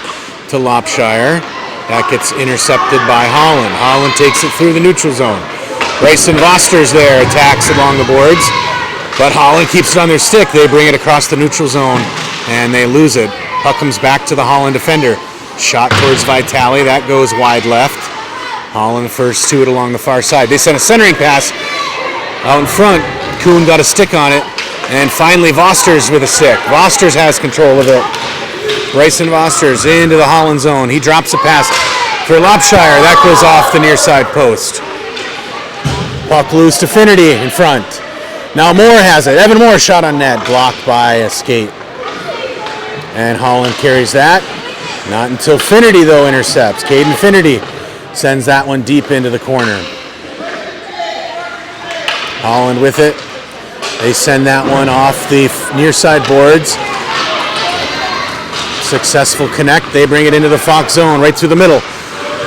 to Lopshire. That gets intercepted by Holland. Holland takes it through the neutral zone. Bryson Foster's there, attacks along the boards. But Holland keeps it on their stick. They bring it across the neutral zone, and they lose it. Puck comes back to the Holland defender. Shot towards Vitale. That goes wide left. Holland first to it along the far side. They send a centering pass out in front. Kuhn got a stick on it, and finally Vosters with a stick. Vosters has control of it. Bryson Vosters into the Holland zone. He drops a pass for Lopshire. That goes off the near side post. Puck loose to Finnerty in front. Now Moore has it. Evan Moore shot on net, blocked by a skate. And Holland carries that. Not until Finnerty, though, intercepts. Caden Finnerty sends that one deep into the corner. Holland with it. They send that one off the near side boards. Successful connect. They bring it into the Fox zone right through the middle.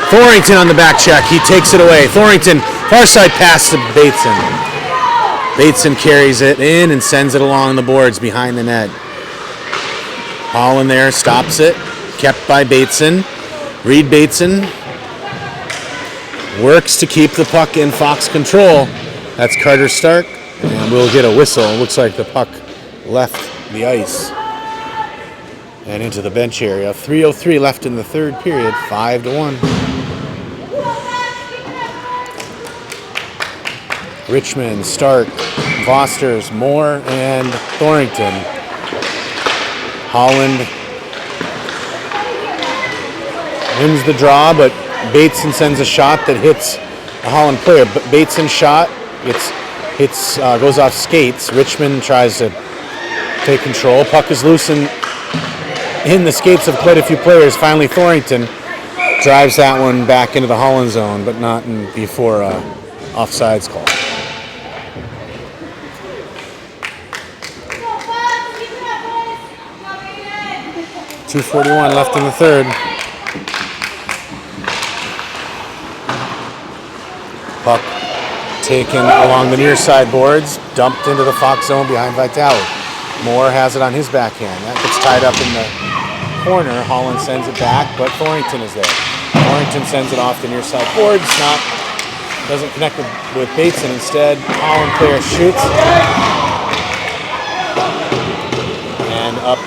Thorington on the back check. He takes it away. Thorington, far side pass to Bateson. Bateson carries it in and sends it along the boards behind the net. Holland there stops it. Kept by Bateson. Reed Bateson works to keep the puck in Fox control. That's Carter Stark. And we'll get a whistle. It looks like the puck left the ice and into the bench area. 3:03 left in the third period, 5-1. Richmond, Stark, Fosters, Moore, and Thorington. Holland wins the draw, but Bateson sends a shot that hits a Holland player. But Bateson's shot goes off skates. Richmond tries to take control. Puck is loose in the skates of quite a few players. Finally, Thorington drives that one back into the Holland zone, but not before offsides call. .241 left in the third. Puck taken along the near side boards, dumped into the Fox zone behind Vitale. Moore has it on his backhand. That gets tied up in the corner. Holland sends it back, but Thorington is there. Thorington sends it off the near side boards. Doesn't connect with Bateson. Instead, Holland player shoots. And up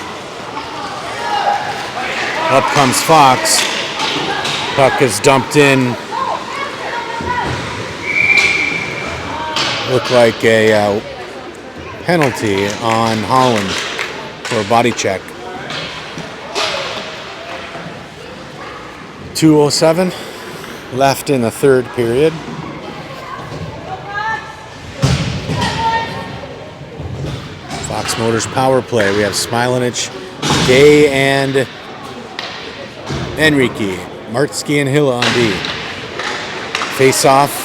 comes Fox. Puck is dumped in look like a penalty on Holland for a body check. 2:07 left in the third period. Fox Motors power play. We have Smilanich, Day, and Enrique. Martsky and Hilla on D. Face off.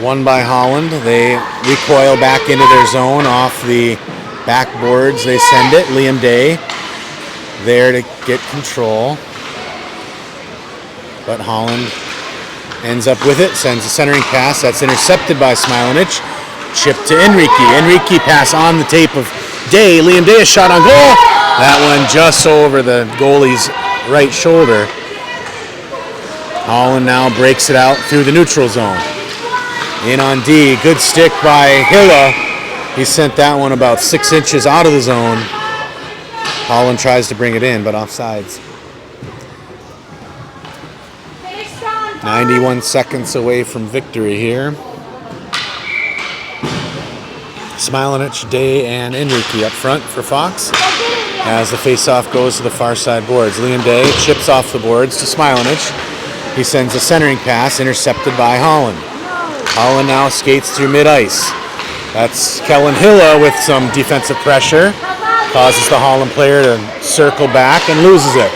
Won by Holland. They recoil back into their zone off the backboards. They send it. Liam Day there to get control. But Holland ends up with it. Sends a centering pass. That's intercepted by Smilanich. Chip to Enrique. Enrique pass on the tape of Day. Liam Day, a shot on goal. That one just over the goalie's right shoulder. Holland now breaks it out through the neutral zone. In on D. Good stick by Hilla. He sent that one about 6 inches out of the zone. Holland tries to bring it in, but offsides. 91 seconds away from victory here. Smilanich, Day, and Enrique up front for Fox. As the face-off goes to the far side boards. Liam Day chips off the boards to Smilanich. He sends a centering pass, intercepted by Holland. Holland now skates through mid-ice. That's Kellen Hilla with some defensive pressure. Causes the Holland player to circle back and loses it.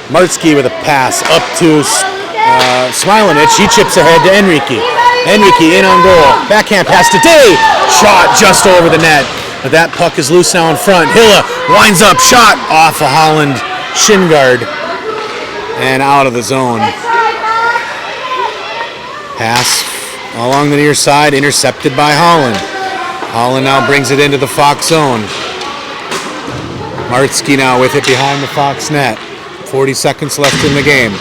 Martsky with a pass up to Smilanich. He chips ahead to Enrique. Enrique in on goal. Backhand pass to Day. Shot just over the net. But that puck is loose now in front. Hilla winds up, shot off a Holland shin guard and out of the zone. Pass along the near side, intercepted by Holland. Holland now brings it into the Fox zone. Martsky now with it behind the Fox net. 40 seconds left in the game.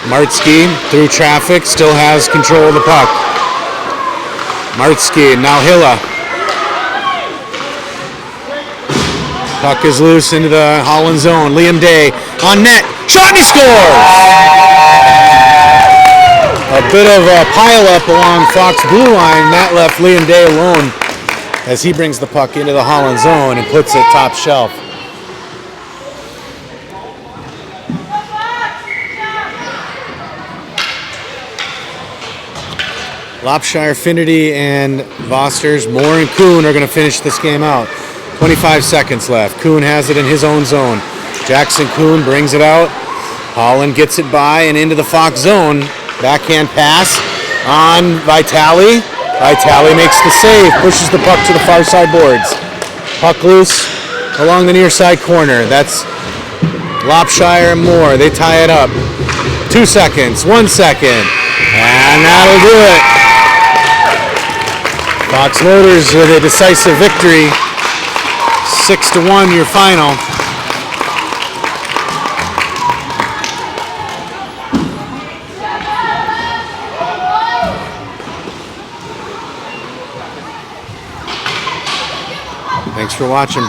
Martsky through traffic still has control of the puck. Martsky, now Hilla. Puck is loose into the Holland zone. Liam Day on net. Shot, and he scores! A bit of a pile-up along Fox blue line. That left Liam Day alone as he brings the puck into the Holland zone and puts it top shelf. Lopshire, Finnerty, and Vosters, Moore, and Kuhn are going to finish this game out. 25 seconds left. Kuhn has it in his own zone. Jackson Kuhn brings it out. Holland gets it by and into the Fox zone. Backhand pass on Vitale. Vitale makes the save, pushes the puck to the far side boards. Puck loose along the near side corner. That's Lopshire and Moore. They tie it up. 2 seconds, 1 second, and that'll do it. Fox Motors with a decisive victory. 6-1 your final. Thanks for watching.